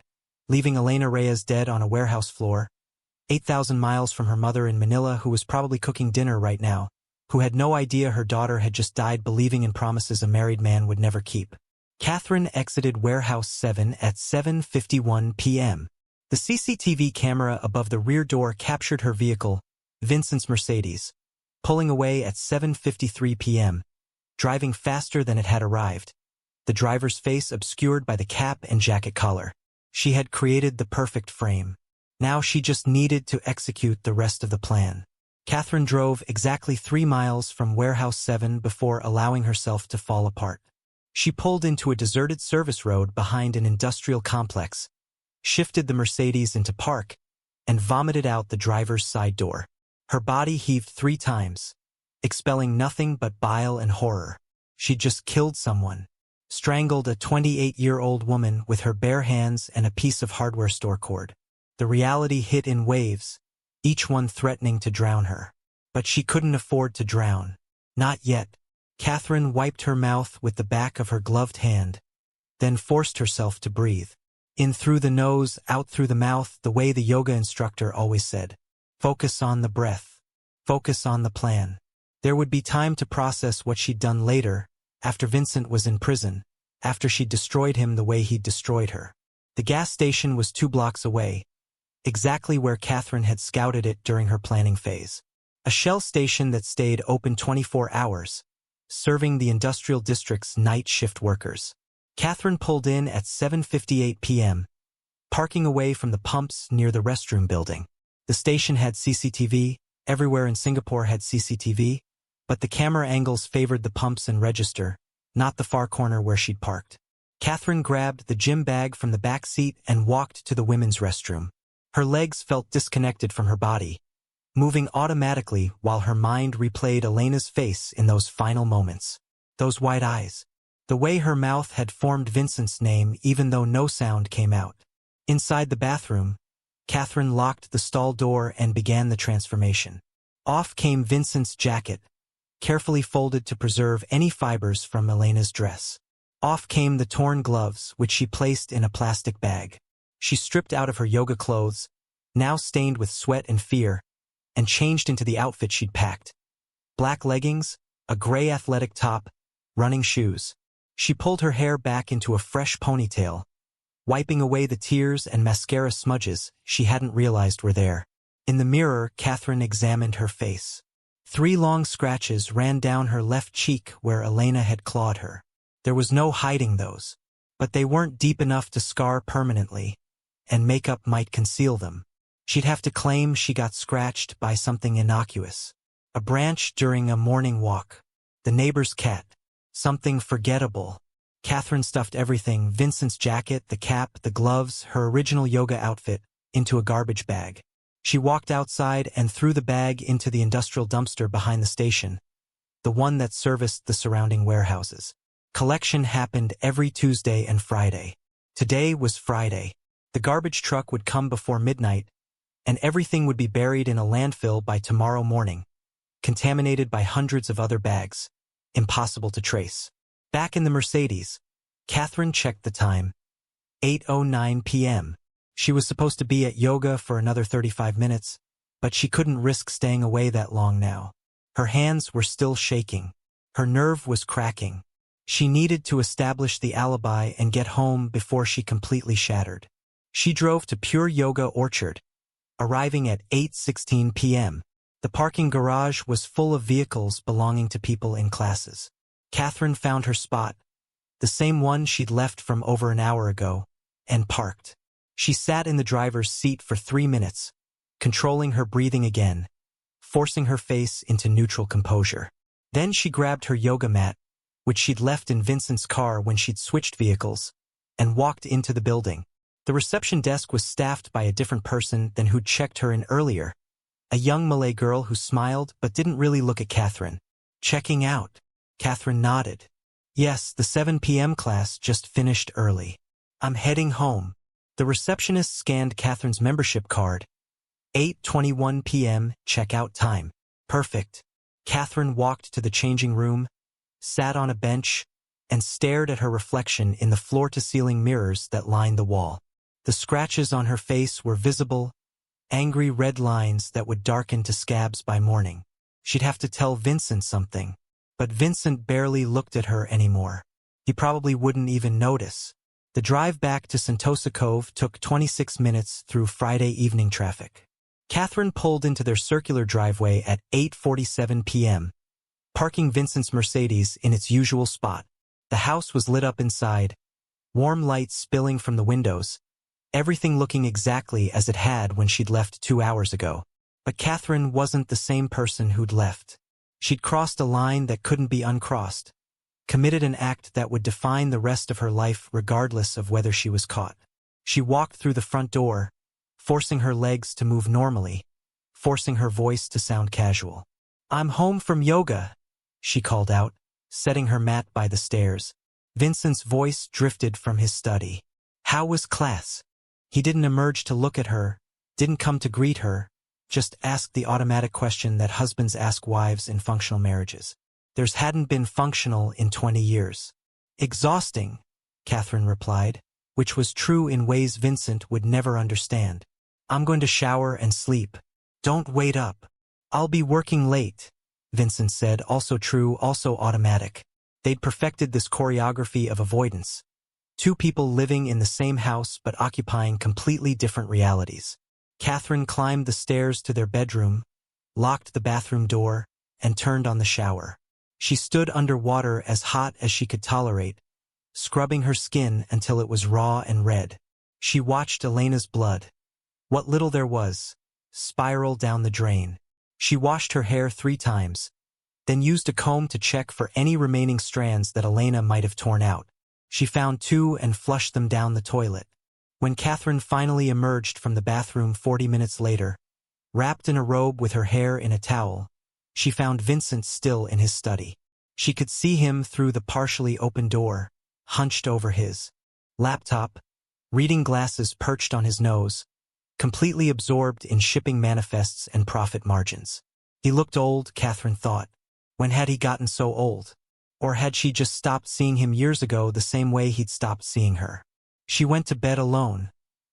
leaving Elena Reyes dead on a warehouse floor, 8,000 miles from her mother in Manila, who was probably cooking dinner right now, who had no idea her daughter had just died believing in promises a married man would never keep. Catherine exited Warehouse 7 at 7:51 p.m. The CCTV camera above the rear door captured her vehicle, Vincent's Mercedes, pulling away at 7:53 p.m., driving faster than it had arrived, the driver's face obscured by the cap and jacket collar. She had created the perfect frame. Now she just needed to execute the rest of the plan. Catherine drove exactly 3 miles from Warehouse 7 before allowing herself to fall apart. She pulled into a deserted service road behind an industrial complex, shifted the Mercedes into park, and vomited out the driver's side door. Her body heaved 3 times, expelling nothing but bile and horror. She'd just killed someone, strangled a 28-year-old woman with her bare hands and a piece of hardware store cord. The reality hit in waves, each one threatening to drown her. But she couldn't afford to drown. Not yet. Catherine wiped her mouth with the back of her gloved hand, then forced herself to breathe. In through the nose, out through the mouth, the way the yoga instructor always said. Focus on the breath. Focus on the plan. There would be time to process what she'd done later, after Vincent was in prison, after she'd destroyed him the way he'd destroyed her. The gas station was 2 blocks away, exactly where Catherine had scouted it during her planning phase. A Shell station that stayed open 24 hours, serving the industrial district's night shift workers. Catherine pulled in at 7:58 p.m., parking away from the pumps near the restroom building. The station had CCTV, everywhere in Singapore had CCTV, but the camera angles favored the pumps and register, not the far corner where she'd parked. Catherine grabbed the gym bag from the back seat and walked to the women's restroom. Her legs felt disconnected from her body, moving automatically while her mind replayed Elena's face in those final moments. Those wide eyes. The way her mouth had formed Vincent's name even though no sound came out. Inside the bathroom, Catherine locked the stall door and began the transformation. Off came Vincent's jacket, carefully folded to preserve any fibers from Elena's dress. Off came the torn gloves, which she placed in a plastic bag. She stripped out of her yoga clothes, now stained with sweat and fear, and changed into the outfit she'd packed. Black leggings, a gray athletic top, running shoes. She pulled her hair back into a fresh ponytail, wiping away the tears and mascara smudges she hadn't realized were there. In the mirror, Catherine examined her face. 3 long scratches ran down her left cheek where Elena had clawed her. There was no hiding those, but they weren't deep enough to scar permanently, and makeup might conceal them. She'd have to claim she got scratched by something innocuous. A branch during a morning walk. The neighbor's cat. Something forgettable. Catherine stuffed everything, Vincent's jacket, the cap, the gloves, her original yoga outfit, into a garbage bag. She walked outside and threw the bag into the industrial dumpster behind the station, the one that serviced the surrounding warehouses. Collection happened every Tuesday and Friday. Today was Friday. The garbage truck would come before midnight, and everything would be buried in a landfill by tomorrow morning, contaminated by hundreds of other bags. Impossible to trace. Back in the Mercedes, Catherine checked the time. 8:09 p.m. She was supposed to be at yoga for another 35 minutes, but she couldn't risk staying away that long now. Her hands were still shaking. Her nerve was cracking. She needed to establish the alibi and get home before she completely shattered. She drove to Pure Yoga Orchard, arriving at 8:16 p.m. The parking garage was full of vehicles belonging to people in classes. Catherine found her spot, the same one she'd left from over an hour ago, and parked. She sat in the driver's seat for 3 minutes, controlling her breathing again, forcing her face into neutral composure. Then she grabbed her yoga mat, which she'd left in Vincent's car when she'd switched vehicles, and walked into the building. The reception desk was staffed by a different person than who'd checked her in earlier. A young Malay girl who smiled but didn't really look at Catherine. Checking out. Catherine nodded. Yes, the 7 p.m. class just finished early. I'm heading home. The receptionist scanned Catherine's membership card. 8:21 p.m. checkout time. Perfect. Catherine walked to the changing room, sat on a bench, and stared at her reflection in the floor-to-ceiling mirrors that lined the wall. The scratches on her face were visible, angry red lines that would darken to scabs by morning. She'd have to tell Vincent something. But Vincent barely looked at her anymore. He probably wouldn't even notice. The drive back to Sentosa Cove took 26 minutes through Friday evening traffic. Catherine pulled into their circular driveway at 8:47 p.m., parking Vincent's Mercedes in its usual spot. The house was lit up inside, warm lights spilling from the windows, everything looking exactly as it had when she'd left 2 hours ago. But Catherine wasn't the same person who'd left. She'd crossed a line that couldn't be uncrossed. committed an act that would define the rest of her life regardless of whether she was caught. She walked through the front door, forcing her legs to move normally, forcing her voice to sound casual. "I'm home from yoga," she called out, setting her mat by the stairs. Vincent's voice drifted from his study. "How was class?" He didn't emerge to look at her, didn't come to greet her, just asked the automatic question that husbands ask wives in functional marriages. Theirs hadn't been functional in 20 years. "Exhausting," Catherine replied, which was true in ways Vincent would never understand. "I'm going to shower and sleep. Don't wait up." "I'll be working late," Vincent said, also true, also automatic. They'd perfected this choreography of avoidance. Two people living in the same house but occupying completely different realities. Catherine climbed the stairs to their bedroom, locked the bathroom door, and turned on the shower. She stood under water as hot as she could tolerate, scrubbing her skin until it was raw and red. She watched Elena's blood, what little there was, spiral down the drain. She washed her hair 3 times, then used a comb to check for any remaining strands that Elena might have torn out. She found 2 and flushed them down the toilet. When Catherine finally emerged from the bathroom 40 minutes later, wrapped in a robe with her hair in a towel, she found Vincent still in his study. She could see him through the partially open door, hunched over his laptop, reading glasses perched on his nose, completely absorbed in shipping manifests and profit margins. He looked old, Catherine thought. When had he gotten so old? Or had she just stopped seeing him years ago the same way he'd stopped seeing her? She went to bed alone,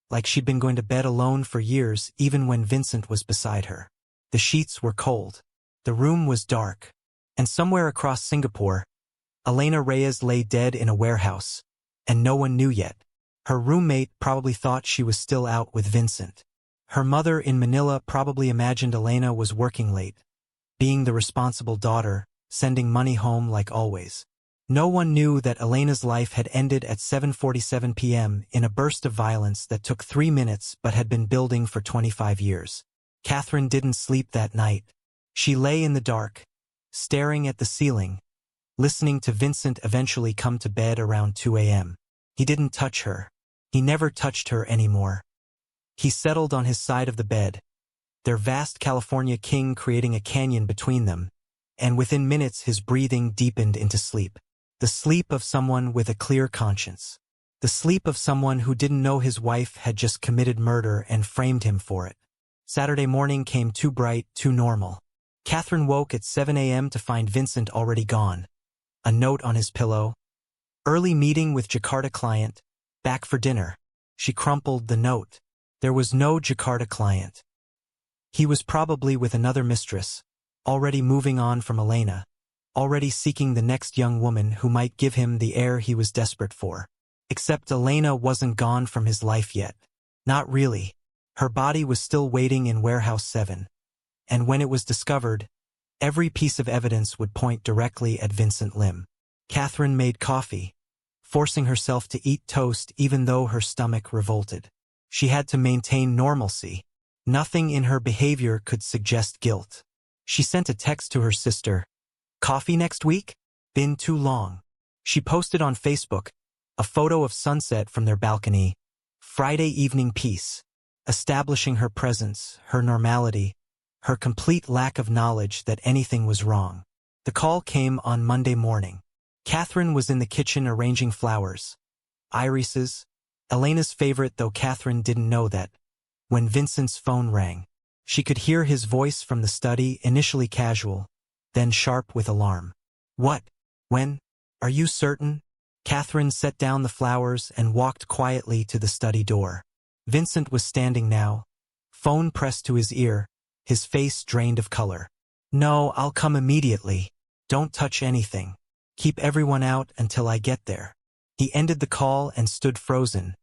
like she'd been going to bed alone for years, even when Vincent was beside her. The sheets were cold. The room was dark. And somewhere across Singapore, Elena Reyes lay dead in a warehouse, and no one knew yet. Her roommate probably thought she was still out with Vincent. Her mother in Manila probably imagined Elena was working late, being the responsible daughter, sending money home like always. No one knew that Elena's life had ended at 7:47 p.m. in a burst of violence that took 3 minutes but had been building for 25 years. Catherine didn't sleep that night. She lay in the dark, staring at the ceiling, listening to Vincent eventually come to bed around 2 a.m. He didn't touch her. He never touched her anymore. He settled on his side of the bed, their vast California king creating a canyon between them, and within minutes his breathing deepened into sleep. The sleep of someone with a clear conscience. The sleep of someone who didn't know his wife had just committed murder and framed him for it. Saturday morning came too bright, too normal. Catherine woke at 7 a.m. to find Vincent already gone. A note on his pillow. Early meeting with Jakarta client. Back for dinner. She crumpled the note. There was no Jakarta client. He was probably with another mistress, already moving on from Elena, already seeking the next young woman who might give him the air he was desperate for. Except Elena wasn't gone from his life yet. Not really. Her body was still waiting in Warehouse 7. And when it was discovered, every piece of evidence would point directly at Vincent Lim. Catherine made coffee, forcing herself to eat toast even though her stomach revolted. She had to maintain normalcy. Nothing in her behavior could suggest guilt. She sent a text to her sister. "Coffee next week? Been too long." She posted on Facebook a photo of sunset from their balcony. Friday evening peace. Establishing her presence, her normality, her complete lack of knowledge that anything was wrong. The call came on Monday morning. Catherine was in the kitchen arranging flowers. Irises, Elena's favorite, though Catherine didn't know that. When Vincent's phone rang, she could hear his voice from the study, initially casual, then sharp with alarm. "What? When? Are you certain?" Catherine set down the flowers and walked quietly to the study door. Vincent was standing now, phone pressed to his ear, his face drained of color. "No, I'll come immediately. Don't touch anything. Keep everyone out until I get there." He ended the call and stood frozen,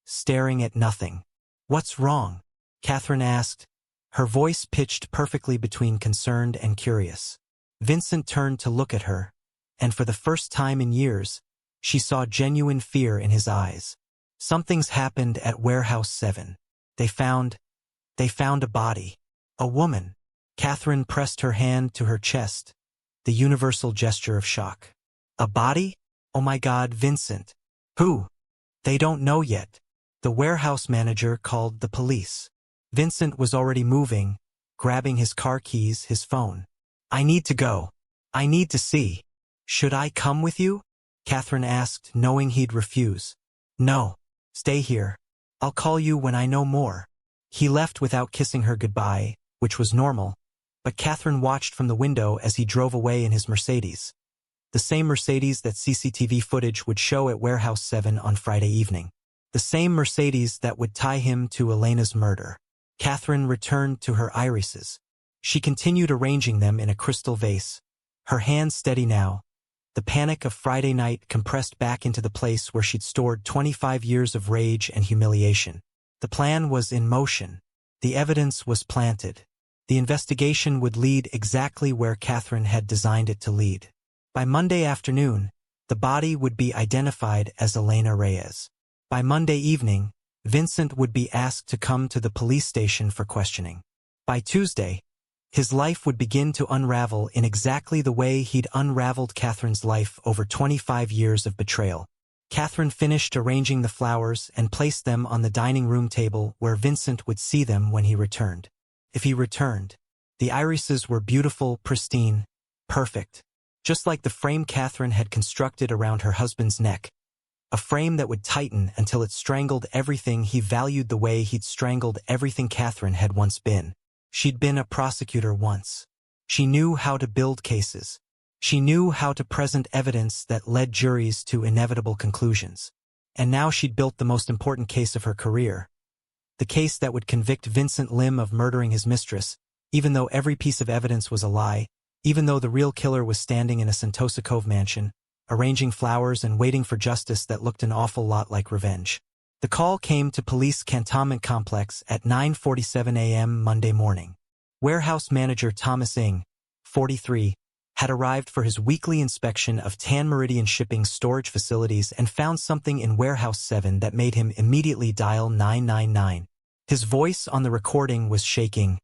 staring at nothing. "What's wrong?" Catherine asked, her voice pitched perfectly between concerned and curious. Vincent turned to look at her, and for the first time in years, she saw genuine fear in his eyes. "Something's happened at Warehouse 7. They found a body. A woman." Catherine pressed her hand to her chest, the universal gesture of shock. A body? Oh my God, Vincent. Who? They don't know yet. The warehouse manager called the police. Vincent was already moving, grabbing his car keys, his phone. I need to go. I need to see. Should I come with you? Catherine asked, knowing he'd refuse. No. Stay here. I'll call you when I know more. He left without kissing her goodbye, which was normal, but Catherine watched from the window as he drove away in his Mercedes. The same Mercedes that CCTV footage would show at Warehouse 7 on Friday evening. The same Mercedes that would tie him to Elena's murder. Catherine returned to her irises. She continued arranging them in a crystal vase. Her hands steady now. The panic of Friday night compressed back into the place where she'd stored 25 years of rage and humiliation. The plan was in motion. The evidence was planted. The investigation would lead exactly where Catherine had designed it to lead. By Monday afternoon, the body would be identified as Elena Reyes. By Monday evening, Vincent would be asked to come to the police station for questioning. By Tuesday, his life would begin to unravel in exactly the way he'd unraveled Catherine's life over 25 years of betrayal. Catherine finished arranging the flowers and placed them on the dining room table where Vincent would see them when he returned. If he returned, the irises were beautiful, pristine, perfect, just like the frame Catherine had constructed around her husband's neck. A frame that would tighten until it strangled everything he valued the way he'd strangled everything Catherine had once been. She'd been a prosecutor once. She knew how to build cases. She knew how to present evidence that led juries to inevitable conclusions. And now she'd built the most important case of her career. The case that would convict Vincent Lim of murdering his mistress, even though every piece of evidence was a lie, even though the real killer was standing in a Sentosa Cove mansion, arranging flowers and waiting for justice that looked an awful lot like revenge. The call came to police cantonment complex at 9:47 a.m. Monday morning. Warehouse manager Thomas Ng, 43, had arrived for his weekly inspection of Tan Meridian Shipping's storage facilities and found something in Warehouse 7 that made him immediately dial 999. His voice on the recording was shaking.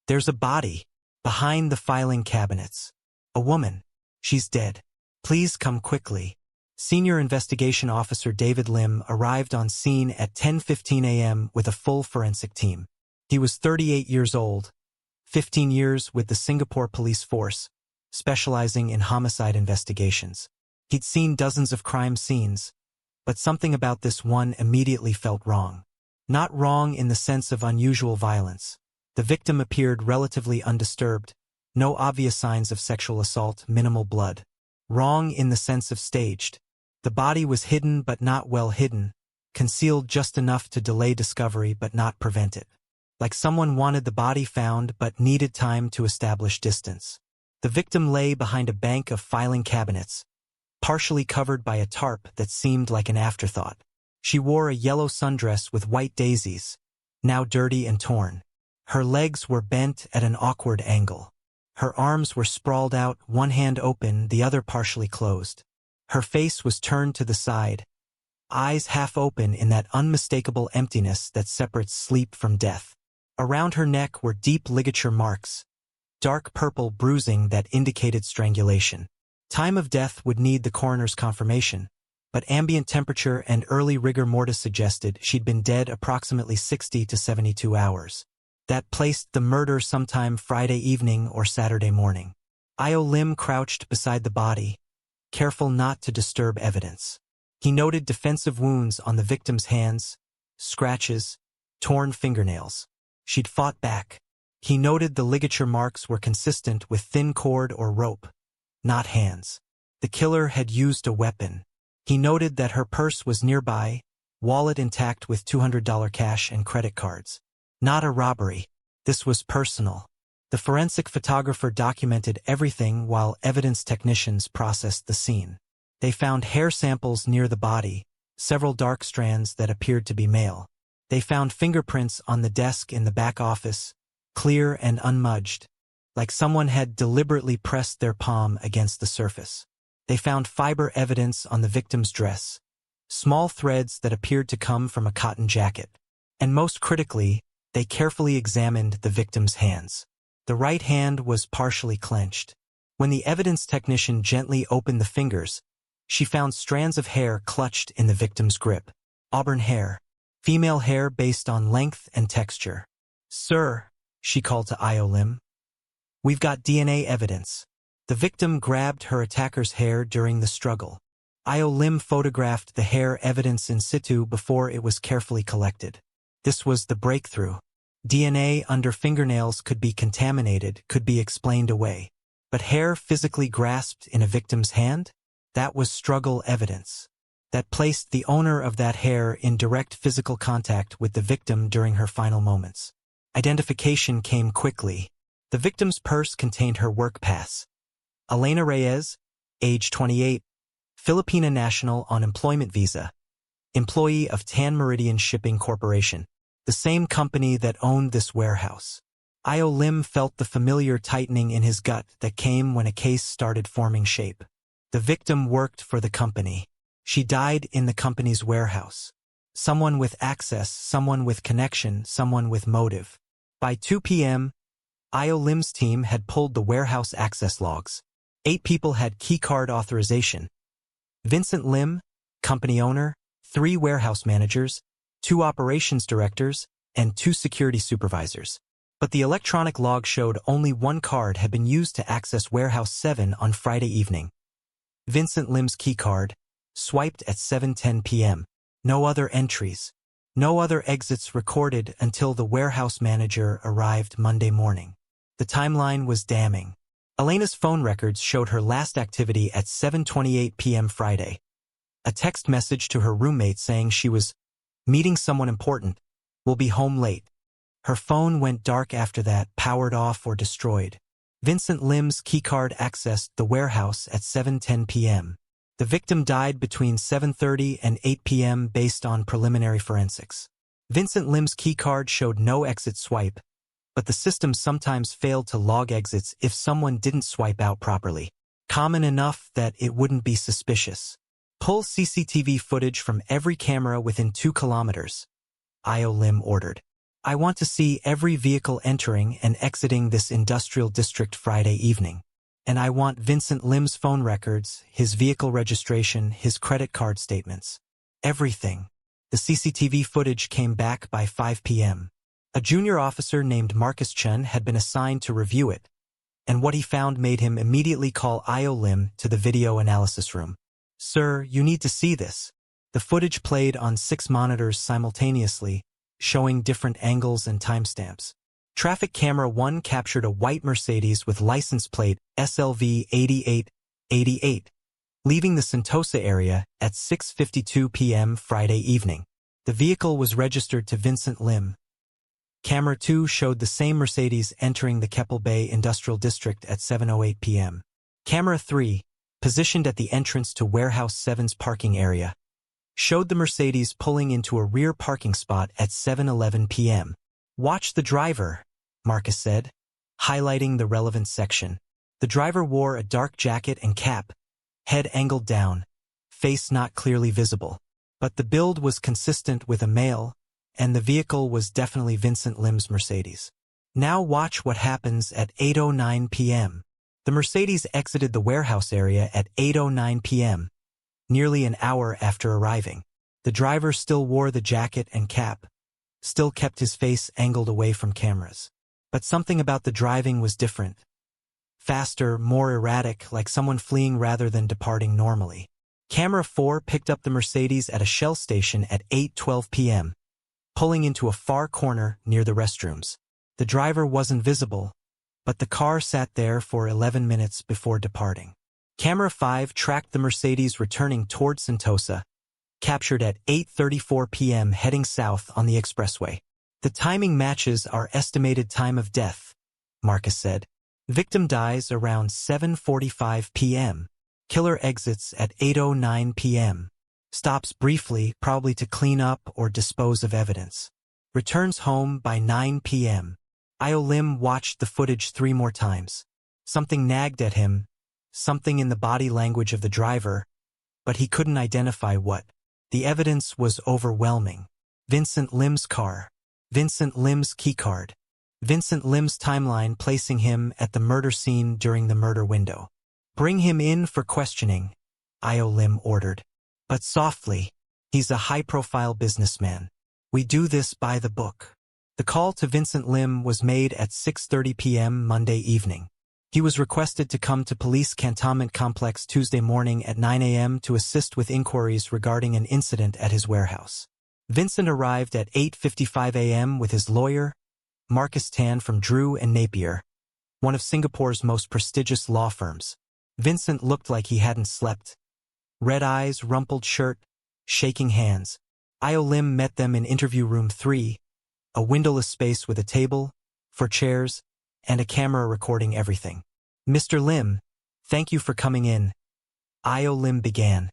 There's a body behind the filing cabinets. A woman. She's dead. Please come quickly. Senior Investigation Officer David Lim arrived on scene at 10:15 a.m. with a full forensic team. He was 38 years old, 15 years with the Singapore Police Force, specializing in homicide investigations. He'd seen dozens of crime scenes, but something about this one immediately felt wrong. Not wrong in the sense of unusual violence. The victim appeared relatively undisturbed, no obvious signs of sexual assault, minimal blood. Wrong in the sense of staged. The body was hidden but not well hidden, concealed just enough to delay discovery but not prevent it. Like someone wanted the body found but needed time to establish distance. The victim lay behind a bank of filing cabinets, partially covered by a tarp that seemed like an afterthought. She wore a yellow sundress with white daisies, now dirty and torn. Her legs were bent at an awkward angle. Her arms were sprawled out, one hand open, the other partially closed. Her face was turned to the side, eyes half open in that unmistakable emptiness that separates sleep from death. Around her neck were deep ligature marks, dark purple bruising that indicated strangulation. Time of death would need the coroner's confirmation, but ambient temperature and early rigor mortis suggested she'd been dead approximately 60 to 72 hours. That placed the murder sometime Friday evening or Saturday morning. Io Lim crouched beside the body, careful not to disturb evidence. He noted defensive wounds on the victim's hands, scratches, torn fingernails. She'd fought back. He noted the ligature marks were consistent with thin cord or rope, not hands. The killer had used a weapon. He noted that her purse was nearby, wallet intact with $200 cash and credit cards. Not a robbery. This was personal. The forensic photographer documented everything while evidence technicians processed the scene. They found hair samples near the body, several dark strands that appeared to be male. They found fingerprints on the desk in the back office, clear and unmudged, like someone had deliberately pressed their palm against the surface. They found fiber evidence on the victim's dress, small threads that appeared to come from a cotton jacket. And most critically, they carefully examined the victim's hands. The right hand was partially clenched. When the evidence technician gently opened the fingers, she found strands of hair clutched in the victim's grip. Auburn hair. Female hair based on length and texture. "Sir," she called to Lim. "We've got DNA evidence." The victim grabbed her attacker's hair during the struggle. Lim photographed the hair evidence in situ before it was carefully collected. This was the breakthrough. DNA under fingernails could be contaminated, could be explained away. But hair physically grasped in a victim's hand? That was struggle evidence. That placed the owner of that hair in direct physical contact with the victim during her final moments. Identification came quickly. The victim's purse contained her work pass. Elena Reyes, age 28, Filipina national on employment visa, employee of Tan Meridian Shipping Corporation, the same company that owned this warehouse. Lim felt the familiar tightening in his gut that came when a case started forming shape. The victim worked for the company. She died in the company's warehouse. Someone with access, someone with connection, someone with motive. By 2 p.m., Lim's team had pulled the warehouse access logs. 8 people had keycard authorization. Vincent Lim, company owner, 3 warehouse managers, 2 operations directors, and 2 security supervisors. But the electronic log showed only 1 card had been used to access Warehouse 7 on Friday evening. Vincent Lim's keycard, swiped at 7:10 p.m. No other entries. No other exits recorded until the warehouse manager arrived Monday morning. The timeline was damning. Elena's phone records showed her last activity at 7:28 p.m. Friday. A text message to her roommate saying she was meeting someone important, will be home late. Her phone went dark after that, powered off or destroyed. Vincent Lim's keycard accessed the warehouse at 7:10 p.m. The victim died between 7:30 and 8 p.m. based on preliminary forensics. Vincent Lim's keycard showed no exit swipe, but the system sometimes failed to log exits if someone didn't swipe out properly. Common enough that it wouldn't be suspicious. Pull CCTV footage from every camera within 2 kilometers. Lim ordered. I want to see every vehicle entering and exiting this industrial district Friday evening. And I want Vincent Lim's phone records, his vehicle registration, his credit card statements. Everything. The CCTV footage came back by 5 p.m. A junior officer named Marcus Chen had been assigned to review it, and what he found made him immediately call Lim to the video analysis room. "Sir, you need to see this." The footage played on 6 monitors simultaneously, showing different angles and timestamps. Traffic camera 1 captured a white Mercedes with license plate SLV 8888, leaving the Sentosa area at 6:52 p.m. Friday evening. The vehicle was registered to Vincent Lim. Camera 2 showed the same Mercedes entering the Keppel Bay Industrial District at 7:08 p.m. Camera 3, positioned at the entrance to Warehouse 7's parking area, showed the Mercedes pulling into a rear parking spot at 7:11 p.m. "Watch the driver," Marcus said, highlighting the relevant section. The driver wore a dark jacket and cap, head angled down, face not clearly visible. But the build was consistent with a male, and the vehicle was definitely Vincent Lim's Mercedes. Now watch what happens at 8:09 p.m. The Mercedes exited the warehouse area at 8:09 p.m., nearly an hour after arriving. The driver still wore the jacket and cap, still kept his face angled away from cameras. But something about the driving was different. Faster, more erratic, like someone fleeing rather than departing normally. Camera 4 picked up the Mercedes at a Shell station at 8:12 p.m., pulling into a far corner near the restrooms. The driver wasn't visible, but the car sat there for 11 minutes before departing. Camera 5 tracked the Mercedes returning toward Sentosa, captured at 8:34 p.m. heading south on the expressway. The timing matches our estimated time of death, Marcus said. Victim dies around 7:45 p.m. Killer exits at 8:09 p.m. Stops briefly, probably to clean up or dispose of evidence. Returns home by 9 p.m. Lim watched the footage 3 more times. Something nagged at him, something in the body language of the driver, but he couldn't identify what. The evidence was overwhelming. Vincent Lim's car. Vincent Lim's keycard. Vincent Lim's timeline placing him at the murder scene during the murder window. Bring him in for questioning, Lim ordered. But softly. He's a high-profile businessman. We do this by the book. The call to Vincent Lim was made at 6:30 p.m. Monday evening. He was requested to come to police cantonment complex Tuesday morning at 9 a.m. to assist with inquiries regarding an incident at his warehouse. Vincent arrived at 8:55 a.m. with his lawyer, Marcus Tan from Drew and Napier, one of Singapore's most prestigious law firms. Vincent looked like he hadn't slept. Red eyes, rumpled shirt, shaking hands. Lim met them in interview room 3, a windowless space with a table, 4 chairs, and a camera recording everything. Mr. Lim, thank you for coming in. Lim began,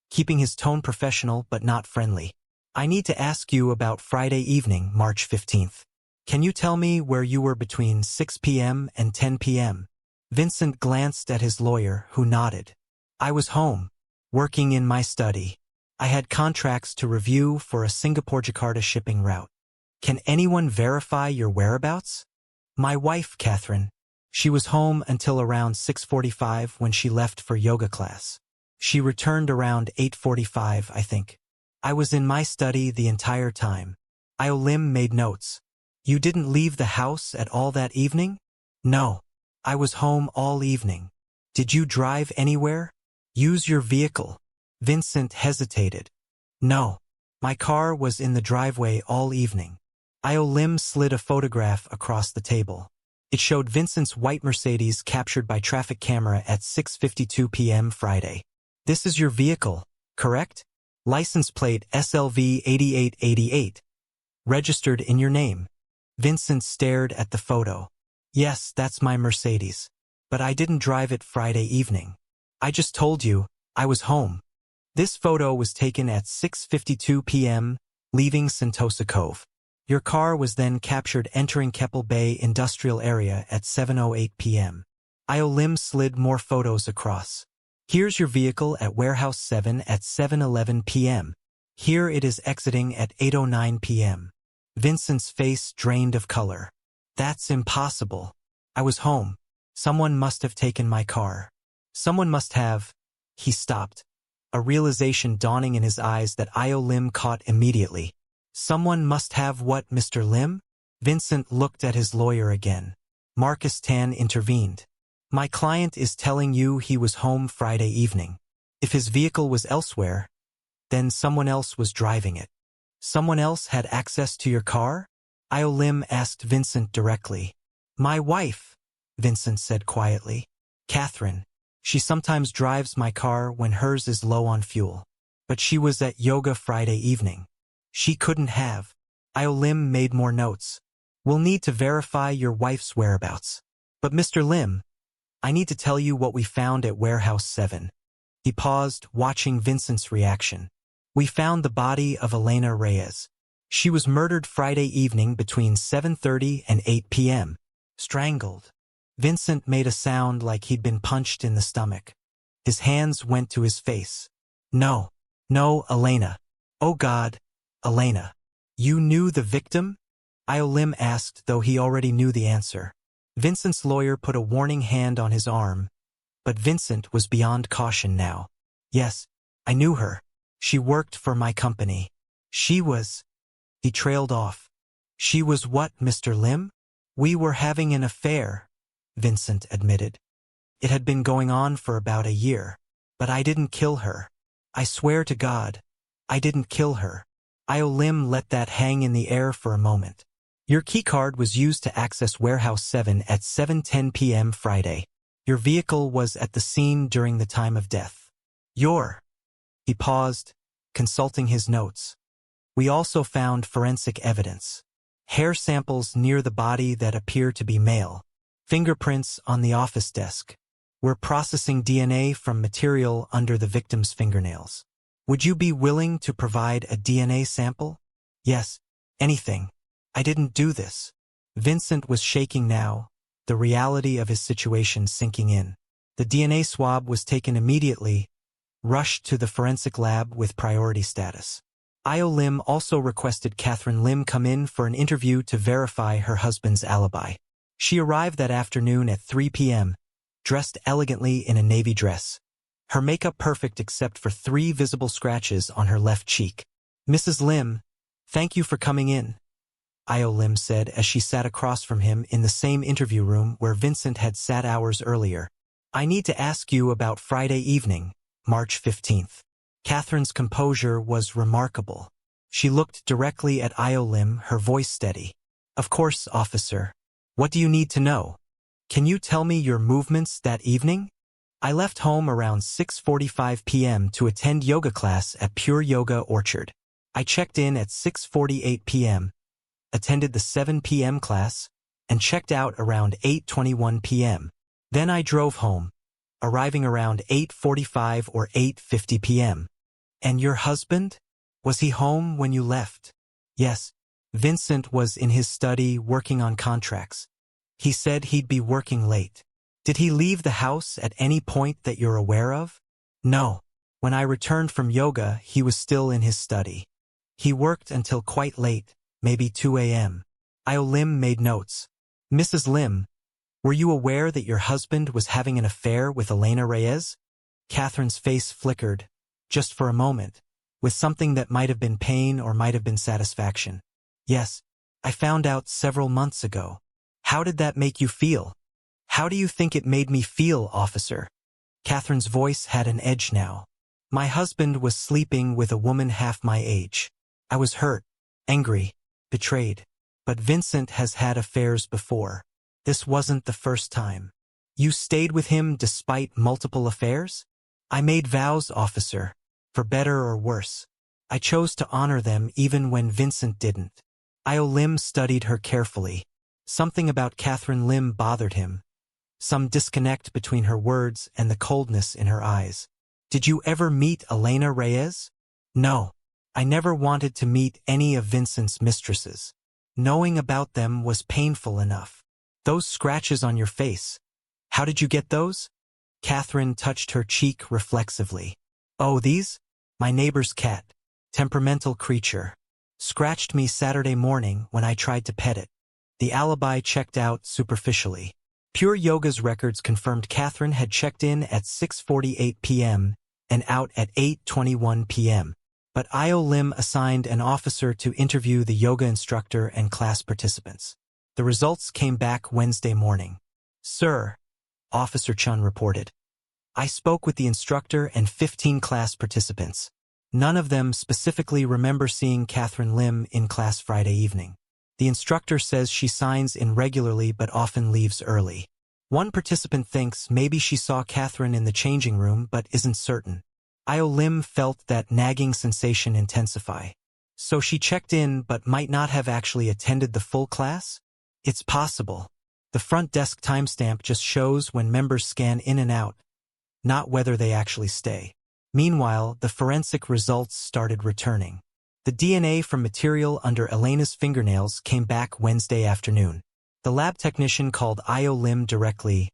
keeping his tone professional but not friendly. I need to ask you about Friday evening, March 15th. Can you tell me where you were between 6 p.m. and 10 p.m.? Vincent glanced at his lawyer, who nodded. I was home, working in my study. I had contracts to review for a Singapore-Jakarta shipping route. Can anyone verify your whereabouts? My wife, Catherine. She was home until around 6:45 when she left for yoga class. She returned around 8:45, I think. I was in my study the entire time. Lim made notes. You didn't leave the house at all that evening? No. I was home all evening. Did you drive anywhere? Use your vehicle? Vincent hesitated. No. My car was in the driveway all evening. Lim slid a photograph across the table. It showed Vincent's white Mercedes captured by traffic camera at 6:52 p.m. Friday. This is your vehicle, correct? License plate SLV 8888. Registered in your name. Vincent stared at the photo. Yes, that's my Mercedes. But I didn't drive it Friday evening. I just told you, I was home. This photo was taken at 6:52 p.m., leaving Sentosa Cove. Your car was then captured entering Keppel Bay Industrial Area at 7:08 p.m. Lim slid more photos across. Here's your vehicle at Warehouse 7 at 7:11 p.m. Here it is exiting at 8:09 p.m. Vincent's face drained of color. That's impossible. I was home. Someone must have taken my car. Someone must have. He stopped, a realization dawning in his eyes that Lim caught immediately. Someone must have what, Mr. Lim? Vincent looked at his lawyer again. Marcus Tan intervened. My client is telling you he was home Friday evening. If his vehicle was elsewhere, then someone else was driving it. Someone else had access to your car? Lim asked Vincent directly. My wife, Vincent said quietly. Catherine. She sometimes drives my car when hers is low on fuel. But she was at yoga Friday evening. She couldn't have. Lim made more notes. We'll need to verify your wife's whereabouts. But Mr. Lim, I need to tell you what we found at Warehouse 7. He paused, watching Vincent's reaction. We found the body of Elena Reyes. She was murdered Friday evening between 7:30 and 8 p.m. Strangled. Vincent made a sound like he'd been punched in the stomach. His hands went to his face. No, Elena. Oh God, Elena. You knew the victim? Lim asked, though he already knew the answer. Vincent's lawyer put a warning hand on his arm, but Vincent was beyond caution now. Yes, I knew her. She worked for my company. She was... He trailed off. She was what, Mr. Lim? We were having an affair, Vincent admitted. It had been going on for about a year. But I didn't kill her. I swear to God, I didn't kill her. Lim let that hang in the air for a moment. Your keycard was used to access Warehouse 7 at 7:10 p.m. Friday. Your vehicle was at the scene during the time of death. He paused, consulting his notes. We also found forensic evidence. Hair samples near the body that appear to be male. Fingerprints on the office desk. We're processing DNA from material under the victim's fingernails. Would you be willing to provide a DNA sample? Yes, anything. I didn't do this. Vincent was shaking now, the reality of his situation sinking in. The DNA swab was taken immediately, rushed to the forensic lab with priority status. Io Lim also requested Catherine Lim come in for an interview to verify her husband's alibi. She arrived that afternoon at 3 p.m., dressed elegantly in a navy dress. Her makeup perfect except for 3 visible scratches on her left cheek. "Mrs. Lim, thank you for coming in," Io Lim said as she sat across from him in the same interview room where Vincent had sat hours earlier. "I need to ask you about Friday evening, March 15th. Catherine's composure was remarkable. She looked directly at Io Lim, her voice steady. "Of course, officer. What do you need to know? Can you tell me your movements that evening?" "I left home around 6:45 p.m. to attend yoga class at Pure Yoga Orchard. I checked in at 6:48 p.m., attended the 7 p.m. class, and checked out around 8:21 p.m. Then I drove home, arriving around 8:45 or 8:50 p.m. "And your husband? Was he home when you left?" "Yes. Vincent was in his study working on contracts. He said he'd be working late." "Did he leave the house at any point that you're aware of?" "No. When I returned from yoga, he was still in his study. He worked until quite late, maybe 2 a.m. Io Lim made notes. "Mrs. Lim, were you aware that your husband was having an affair with Elena Reyes?" Catherine's face flickered, just for a moment, with something that might have been pain or might have been satisfaction. "Yes, I found out several months ago." "How did that make you feel?" "How do you think it made me feel, officer?" Catherine's voice had an edge now. "My husband was sleeping with a woman half my age. I was hurt, angry, betrayed. But Vincent has had affairs before. This wasn't the first time." "You stayed with him despite multiple affairs?" "I made vows, officer, for better or worse. I chose to honor them even when Vincent didn't." Io Lim studied her carefully. Something about Catherine Lim bothered him. Some disconnect between her words and the coldness in her eyes. "Did you ever meet Elena Reyes?" "No. I never wanted to meet any of Vincent's mistresses. Knowing about them was painful enough." "Those scratches on your face, how did you get those?" Catherine touched her cheek reflexively. "Oh, these? My neighbor's cat, temperamental creature, scratched me Saturday morning when I tried to pet it." The alibi checked out superficially. Pure Yoga's records confirmed Catherine had checked in at 6:48 p.m. and out at 8:21 p.m. But Io Lim assigned an officer to interview the yoga instructor and class participants. The results came back Wednesday morning. "Sir," Officer Chun reported, "I spoke with the instructor and 15 class participants. None of them specifically remember seeing Catherine Lim in class Friday evening. The instructor says she signs in regularly but often leaves early. One participant thinks maybe she saw Catherine in the changing room but isn't certain." Io Lim felt that nagging sensation intensify. "So she checked in but might not have actually attended the full class?" "It's possible. The front desk timestamp just shows when members scan in and out, not whether they actually stay." Meanwhile, the forensic results started returning. The DNA from material under Elena's fingernails came back Wednesday afternoon. The lab technician called Io Lim directly.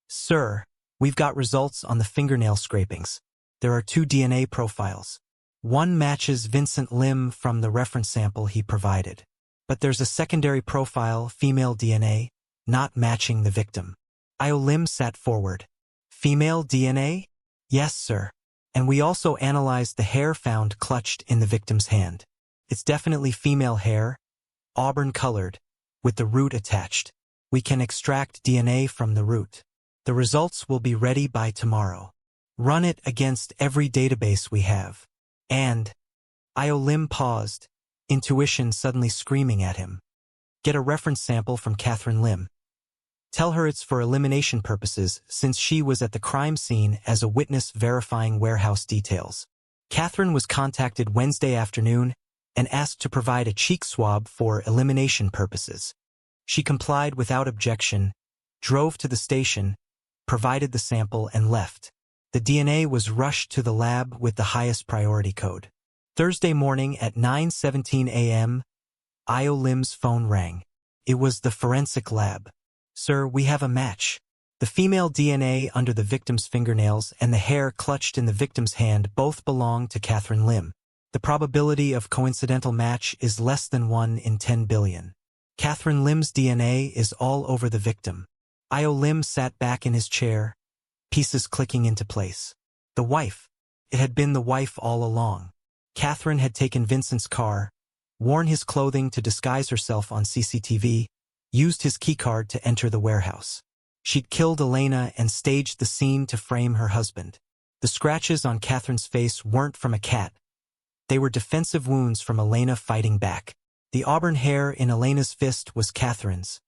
"Sir, we've got results on the fingernail scrapings. There are 2 DNA profiles. One matches Vincent Lim from the reference sample he provided. But there's a secondary profile, female DNA, not matching the victim." Io Lim sat forward. "Female DNA?" "Yes, sir. And we also analyzed the hair found clutched in the victim's hand. It's definitely female hair, auburn-colored, with the root attached. We can extract DNA from the root. The results will be ready by tomorrow. Run it against every database we have. And..." Io Lim paused, intuition suddenly screaming at him. "Get a reference sample from Catherine Lim. Tell her it's for elimination purposes since she was at the crime scene as a witness verifying warehouse details." Catherine was contacted Wednesday afternoon and asked to provide a cheek swab for elimination purposes. She complied without objection, drove to the station, provided the sample and left. The DNA was rushed to the lab with the highest priority code. Thursday morning at 9:17 a.m., Io Lim's phone rang. It was the forensic lab. "Sir, we have a match. The female DNA under the victim's fingernails and the hair clutched in the victim's hand both belong to Catherine Lim. The probability of coincidental match is less than 1 in 10 billion. Catherine Lim's DNA is all over the victim. Lim sat back in his chair, pieces clicking into place. The wife. It had been the wife all along. Catherine had taken Vincent's car, worn his clothing to disguise herself on CCTV, used his keycard to enter the warehouse. She'd killed Elena and staged the scene to frame her husband. The scratches on Catherine's face weren't from a cat. They were defensive wounds from Elena fighting back. The auburn hair in Elena's fist was Catherine's,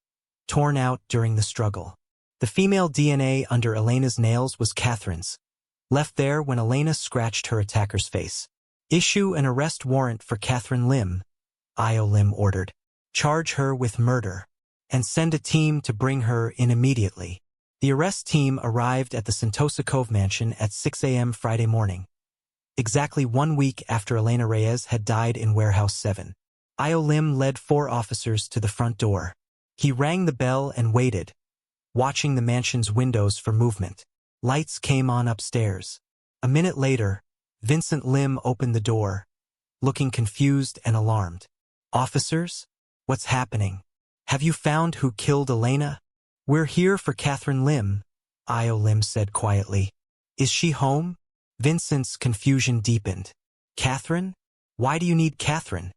torn out during the struggle. The female DNA under Elena's nails was Catherine's, left there when Elena scratched her attacker's face. Issue an arrest warrant for Catherine Lim, Lim ordered. Charge her with murder, and send a team to bring her in immediately. The arrest team arrived at the Sentosa Cove mansion at 6 a.m. Friday morning, exactly 1 week after Elena Reyes had died in Warehouse 7. Lim led 4 officers to the front door. He rang the bell and waited, watching the mansion's windows for movement. Lights came on upstairs. A minute later, Vincent Lim opened the door, looking confused and alarmed. Officers? What's happening? Have you found who killed Elena? We're here for Catherine Lim, Lim said quietly. Is she home? Vincent's confusion deepened. Catherine? Why do you need Catherine?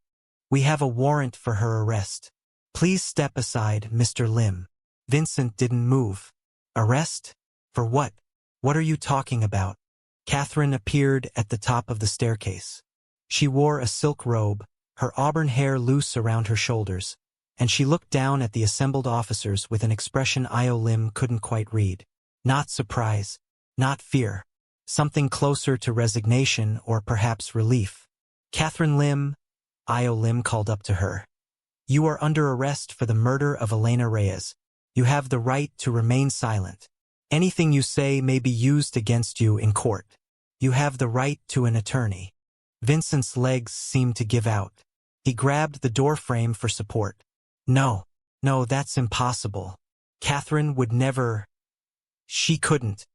We have a warrant for her arrest. Please step aside, Mr. Lim. Vincent didn't move. Arrest? For what? What are you talking about? Catherine appeared at the top of the staircase. She wore a silk robe, her auburn hair loose around her shoulders, and she looked down at the assembled officers with an expression Lim couldn't quite read. Not surprise, not fear. Something closer to resignation or perhaps relief. Catherine Lim, Lim called up to her. You are under arrest for the murder of Elena Reyes. You have the right to remain silent. Anything you say may be used against you in court. You have the right to an attorney. Vincent's legs seemed to give out. He grabbed the door frame for support. No, that's impossible. Catherine would never. She couldn't.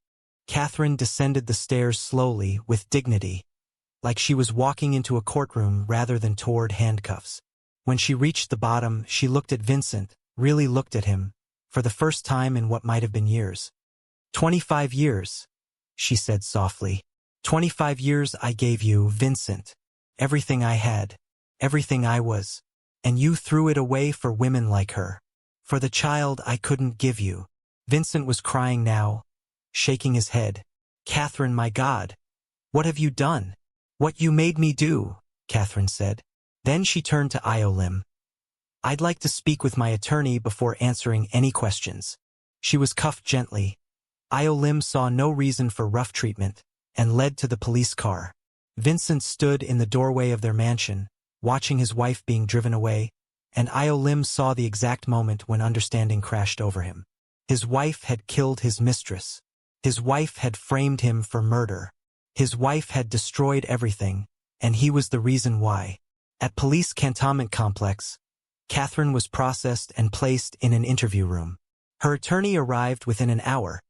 Catherine descended the stairs slowly, with dignity, like she was walking into a courtroom rather than toward handcuffs. When she reached the bottom, she looked at Vincent, really looked at him, for the first time in what might have been years. 25 years, she said softly. 25 years I gave you, Vincent. Everything I had, everything I was, and you threw it away for women like her. For the child I couldn't give you. Vincent was crying now, shaking his head. Catherine, my God, what have you done? What you made me do, Catherine said. Then she turned to Lim. I'd like to speak with my attorney before answering any questions. She was cuffed gently. Lim saw no reason for rough treatment, and led to the police car. Vincent stood in the doorway of their mansion, watching his wife being driven away, and Lim saw the exact moment when understanding crashed over him. His wife had killed his mistress. His wife had framed him for murder. His wife had destroyed everything, and he was the reason why. At police cantonment complex, Catherine was processed and placed in an interview room. Her attorney arrived within an hour,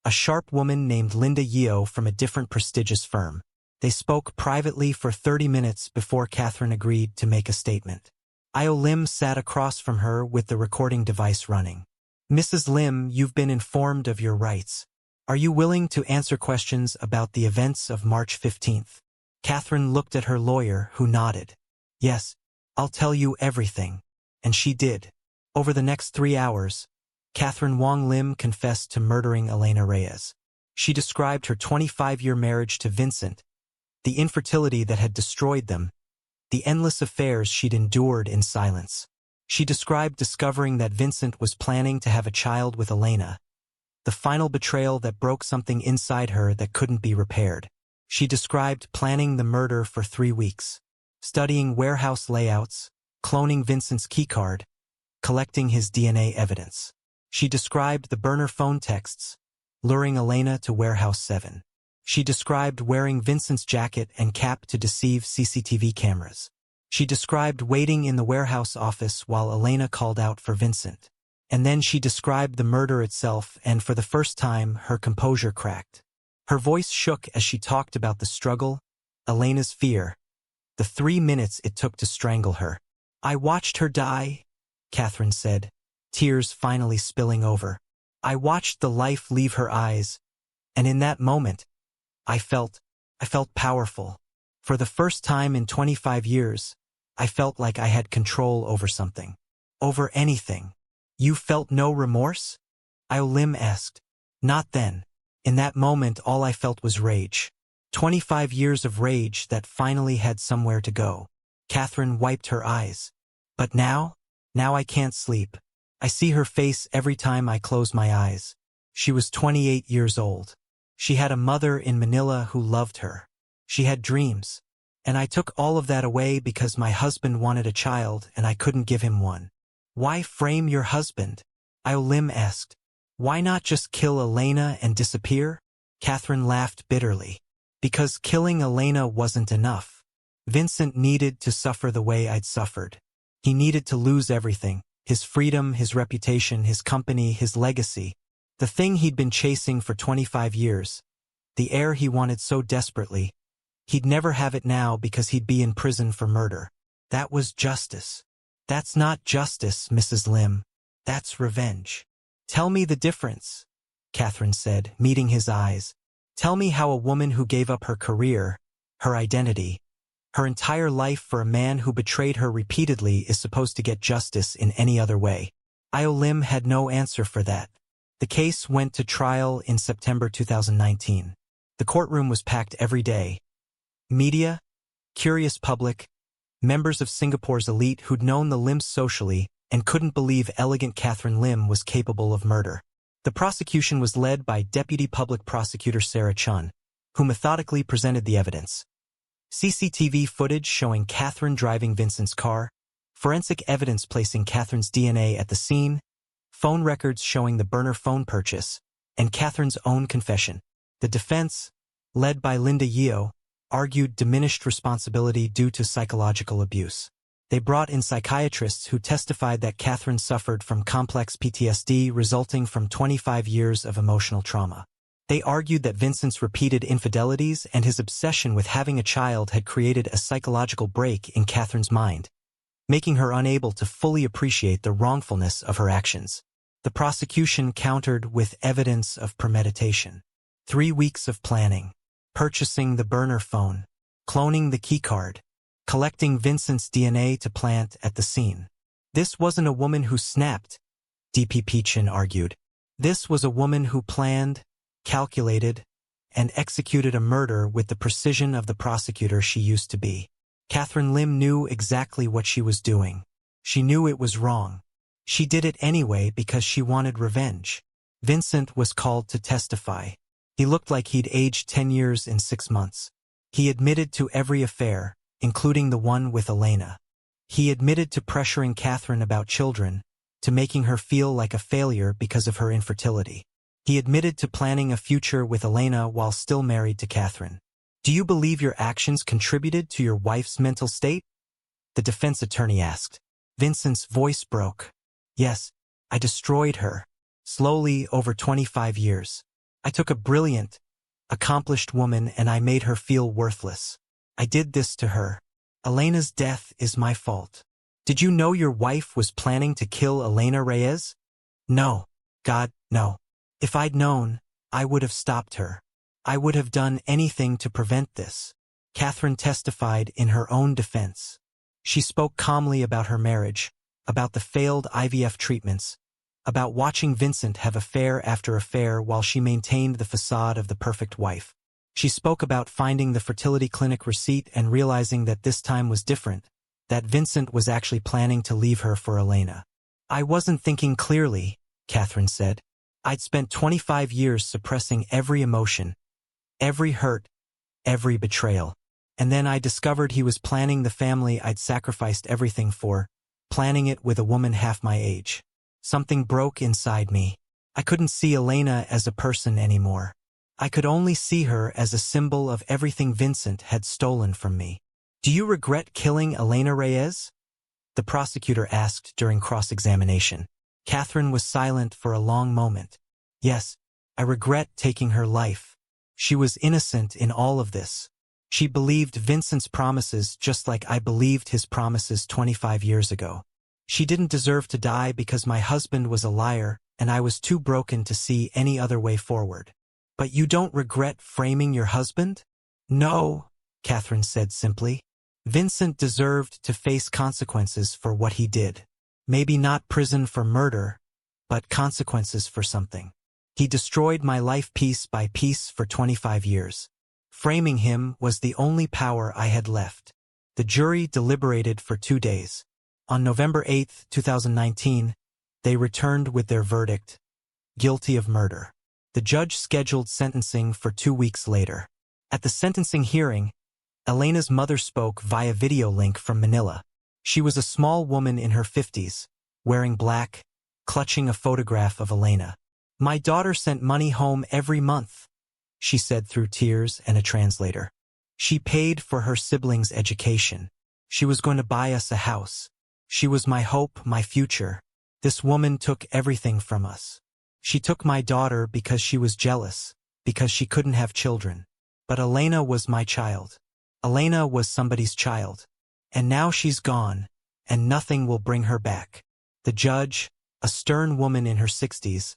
a sharp woman named Linda Yeo from a different prestigious firm. They spoke privately for 30 minutes before Catherine agreed to make a statement. Lim sat across from her with the recording device running. Mrs. Lim, you've been informed of your rights. Are you willing to answer questions about the events of March 15th? Catherine looked at her lawyer, who nodded. Yes, I'll tell you everything. And she did. Over the next 3 hours, Catherine Wong Lim confessed to murdering Elena Reyes. She described her 25-year marriage to Vincent, the infertility that had destroyed them, the endless affairs she'd endured in silence. She described discovering that Vincent was planning to have a child with Elena, the final betrayal that broke something inside her that couldn't be repaired. She described planning the murder for 3 weeks, studying warehouse layouts, cloning Vincent's keycard, collecting his DNA evidence. She described the burner phone texts, luring Elena to Warehouse 7. She described wearing Vincent's jacket and cap to deceive CCTV cameras. She described waiting in the warehouse office while Elena called out for Vincent. And then she described the murder itself, and for the first time, her composure cracked. Her voice shook as she talked about the struggle, Elena's fear, the 3 minutes it took to strangle her. "I watched her die," Catherine said, tears finally spilling over. "I watched the life leave her eyes, and in that moment, I felt powerful. For the first time in 25 years, I felt like I had control over something. Over anything." "You felt no remorse?" Lim asked. "Not then. In that moment all I felt was rage. 25 years of rage that finally had somewhere to go." Catherine wiped her eyes. "But now I can't sleep. I see her face every time I close my eyes. She was 28 years old. She had a mother in Manila who loved her. She had dreams. And I took all of that away because my husband wanted a child and I couldn't give him one." "Why frame your husband?" Lim asked. "Why not just kill Elena and disappear?" Catherine laughed bitterly. "Because killing Elena wasn't enough. Vincent needed to suffer the way I'd suffered. He needed to lose everything, his freedom, his reputation, his company, his legacy. The thing he'd been chasing for 25 years. The heir he wanted so desperately. He'd never have it now because he'd be in prison for murder. That was justice." "That's not justice, Mrs. Lim. That's revenge." "Tell me the difference," Catherine said, meeting his eyes. "Tell me how a woman who gave up her career, her identity, her entire life for a man who betrayed her repeatedly is supposed to get justice in any other way." Lim had no answer for that. The case went to trial in September 2019. The courtroom was packed every day. Media, curious public, members of Singapore's elite who'd known the Lims socially and couldn't believe elegant Catherine Lim was capable of murder. The prosecution was led by Deputy Public Prosecutor Sarah Chun, who methodically presented the evidence. CCTV footage showing Catherine driving Vincent's car, forensic evidence placing Catherine's DNA at the scene, phone records showing the burner phone purchase, and Catherine's own confession. The defense, led by Linda Yeo, argued diminished responsibility due to psychological abuse. They brought in psychiatrists who testified that Catherine suffered from complex PTSD resulting from 25 years of emotional trauma. They argued that Vincent's repeated infidelities and his obsession with having a child had created a psychological break in Catherine's mind, making her unable to fully appreciate the wrongfulness of her actions. The prosecution countered with evidence of premeditation. 3 weeks of planning, purchasing the burner phone, cloning the keycard, collecting Vincent's DNA to plant at the scene. This wasn't a woman who snapped, DP Peachin argued. This was a woman who planned, calculated, and executed a murder with the precision of the prosecutor she used to be. Catherine Lim knew exactly what she was doing. She knew it was wrong. She did it anyway because she wanted revenge. Vincent was called to testify. He looked like he'd aged 10 years in 6 months. He admitted to every affair, including the one with Elena. He admitted to pressuring Catherine about children, to making her feel like a failure because of her infertility. He admitted to planning a future with Elena while still married to Catherine. "Do you believe your actions contributed to your wife's mental state?" the defense attorney asked. Vincent's voice broke. "Yes, I destroyed her. Slowly over 25 years. I took a brilliant, accomplished woman and I made her feel worthless. I did this to her. Elena's death is my fault." "Did you know your wife was planning to kill Elena Reyes?" "No. God, no. If I'd known, I would have stopped her. I would have done anything to prevent this." Catherine testified in her own defense. She spoke calmly about her marriage, about the failed IVF treatments, about watching Vincent have affair after affair while she maintained the facade of the perfect wife. She spoke about finding the fertility clinic receipt and realizing that this time was different, that Vincent was actually planning to leave her for Elena. "I wasn't thinking clearly," Catherine said. "I'd spent 25 years suppressing every emotion, every hurt, every betrayal. And then I discovered he was planning the family I'd sacrificed everything for, planning it with a woman half my age. Something broke inside me. I couldn't see Elena as a person anymore. I could only see her as a symbol of everything Vincent had stolen from me." "Do you regret killing Elena Reyes?" the prosecutor asked during cross-examination. Catherine was silent for a long moment. "Yes, I regret taking her life. She was innocent in all of this. She believed Vincent's promises just like I believed his promises 25 years ago. She didn't deserve to die because my husband was a liar and I was too broken to see any other way forward. But you don't regret framing your husband? No, Catherine said simply. Vincent deserved to face consequences for what he did. Maybe not prison for murder, but consequences for something. He destroyed my life piece by piece for 25 years. Framing him was the only power I had left. The jury deliberated for 2 days. On November 8, 2019, they returned with their verdict, guilty of murder. The judge scheduled sentencing for 2 weeks later. At the sentencing hearing, Elena's mother spoke via video link from Manila. She was a small woman in her 50s, wearing black, clutching a photograph of Elena. "My daughter sent money home every month," she said through tears and a translator. "She paid for her siblings' education. She was going to buy us a house. She was my hope, my future. This woman took everything from us. She took my daughter because she was jealous, because she couldn't have children. But Elena was my child. Elena was somebody's child. And now she's gone, and nothing will bring her back." The judge, a stern woman in her 60s,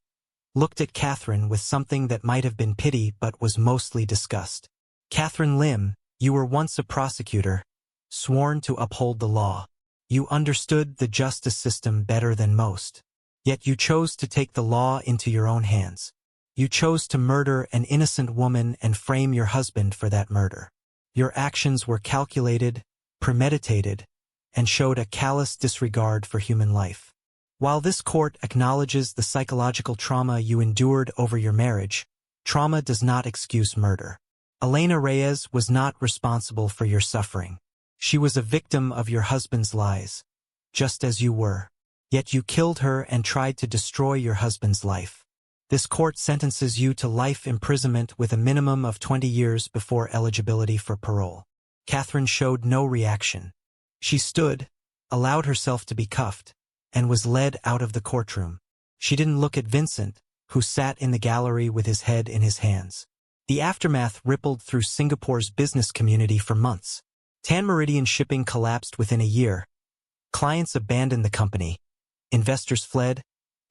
looked at Catherine with something that might have been pity but was mostly disgust. "Catherine Lim, you were once a prosecutor, sworn to uphold the law. You understood the justice system better than most. Yet you chose to take the law into your own hands. You chose to murder an innocent woman and frame your husband for that murder. Your actions were calculated, premeditated, and showed a callous disregard for human life. While this court acknowledges the psychological trauma you endured over your marriage, trauma does not excuse murder. Elena Reyes was not responsible for your suffering. She was a victim of your husband's lies, just as you were. Yet you killed her and tried to destroy your husband's life. This court sentences you to life imprisonment with a minimum of 20 years before eligibility for parole." Catherine showed no reaction. She stood, allowed herself to be cuffed, and was led out of the courtroom. She didn't look at Vincent, who sat in the gallery with his head in his hands. The aftermath rippled through Singapore's business community for months. Tan Meridian Shipping collapsed within a year. Clients abandoned the company. Investors fled,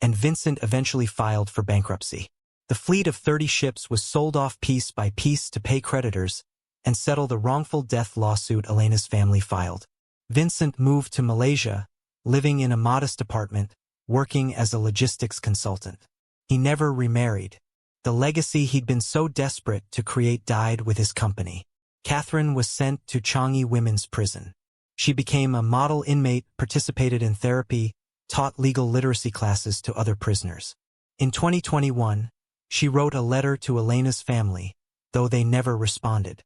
and Vincent eventually filed for bankruptcy. The fleet of 30 ships was sold off piece by piece to pay creditors and settle the wrongful death lawsuit Elena's family filed. Vincent moved to Malaysia, living in a modest apartment, working as a logistics consultant. He never remarried. The legacy he'd been so desperate to create died with his company. Catherine was sent to Changi Women's Prison. She became a model inmate, participated in therapy, taught legal literacy classes to other prisoners. In 2021, she wrote a letter to Elena's family, though they never responded.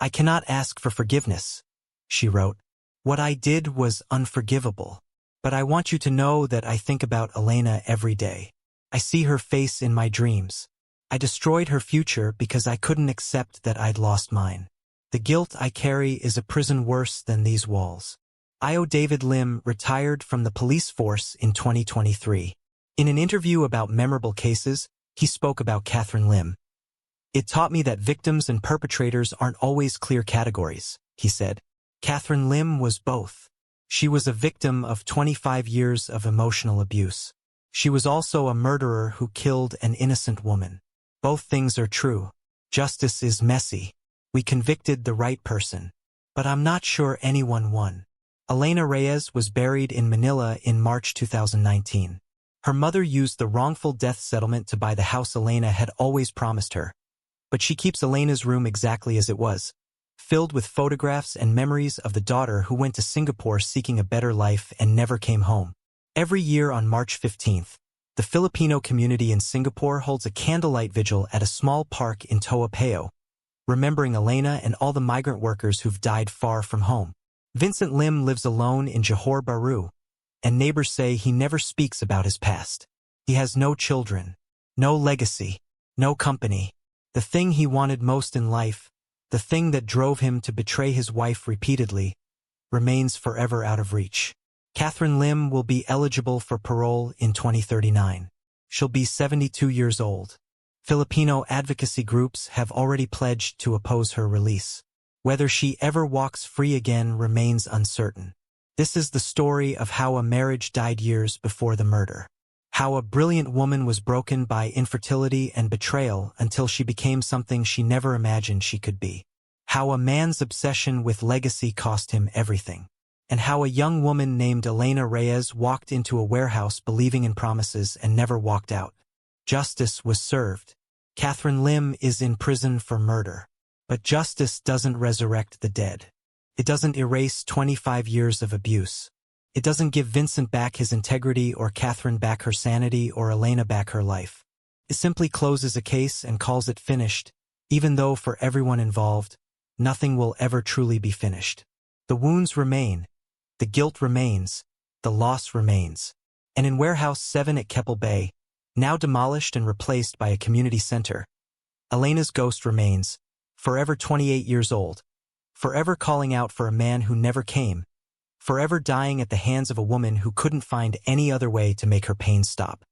"I cannot ask for forgiveness," she wrote. "What I did was unforgivable. But I want you to know that I think about Elena every day. I see her face in my dreams. I destroyed her future because I couldn't accept that I'd lost mine. The guilt I carry is a prison worse than these walls." I.O. David Lim retired from the police force in 2023. In an interview about memorable cases, he spoke about Catherine Lim. "It taught me that victims and perpetrators aren't always clear categories," he said. Catherine Lim was both. She was a victim of 25 years of emotional abuse. She was also a murderer who killed an innocent woman. Both things are true. Justice is messy. We convicted the right person. But I'm not sure anyone won. Elena Reyes was buried in Manila in March 2019. Her mother used the wrongful death settlement to buy the house Elena had always promised her. But she keeps Elena's room exactly as it was, filled with photographs and memories of the daughter who went to Singapore seeking a better life and never came home. Every year on March 15th, the Filipino community in Singapore holds a candlelight vigil at a small park in Toa Payoh, remembering Elena and all the migrant workers who've died far from home. Vincent Lim lives alone in Johor Bahru, and neighbors say he never speaks about his past. He has no children, no legacy, no company. The thing he wanted most in life, the thing that drove him to betray his wife repeatedly, remains forever out of reach. Catherine Lim will be eligible for parole in 2039. She'll be 72 years old. Filipino advocacy groups have already pledged to oppose her release. Whether she ever walks free again remains uncertain. This is the story of how a marriage died years before the murder. How a brilliant woman was broken by infertility and betrayal until she became something she never imagined she could be. How a man's obsession with legacy cost him everything. And how a young woman named Elena Reyes walked into a warehouse believing in promises and never walked out. Justice was served. Catherine Lim is in prison for murder. But justice doesn't resurrect the dead. It doesn't erase 25 years of abuse. It doesn't give Vincent back his integrity or Catherine back her sanity or Elena back her life. It simply closes a case and calls it finished, even though for everyone involved, nothing will ever truly be finished. The wounds remain, the guilt remains, the loss remains. And in Warehouse 7 at Keppel Bay, now demolished and replaced by a community center, Elena's ghost remains, forever 28 years old, forever calling out for a man who never came, forever dying at the hands of a woman who couldn't find any other way to make her pain stop.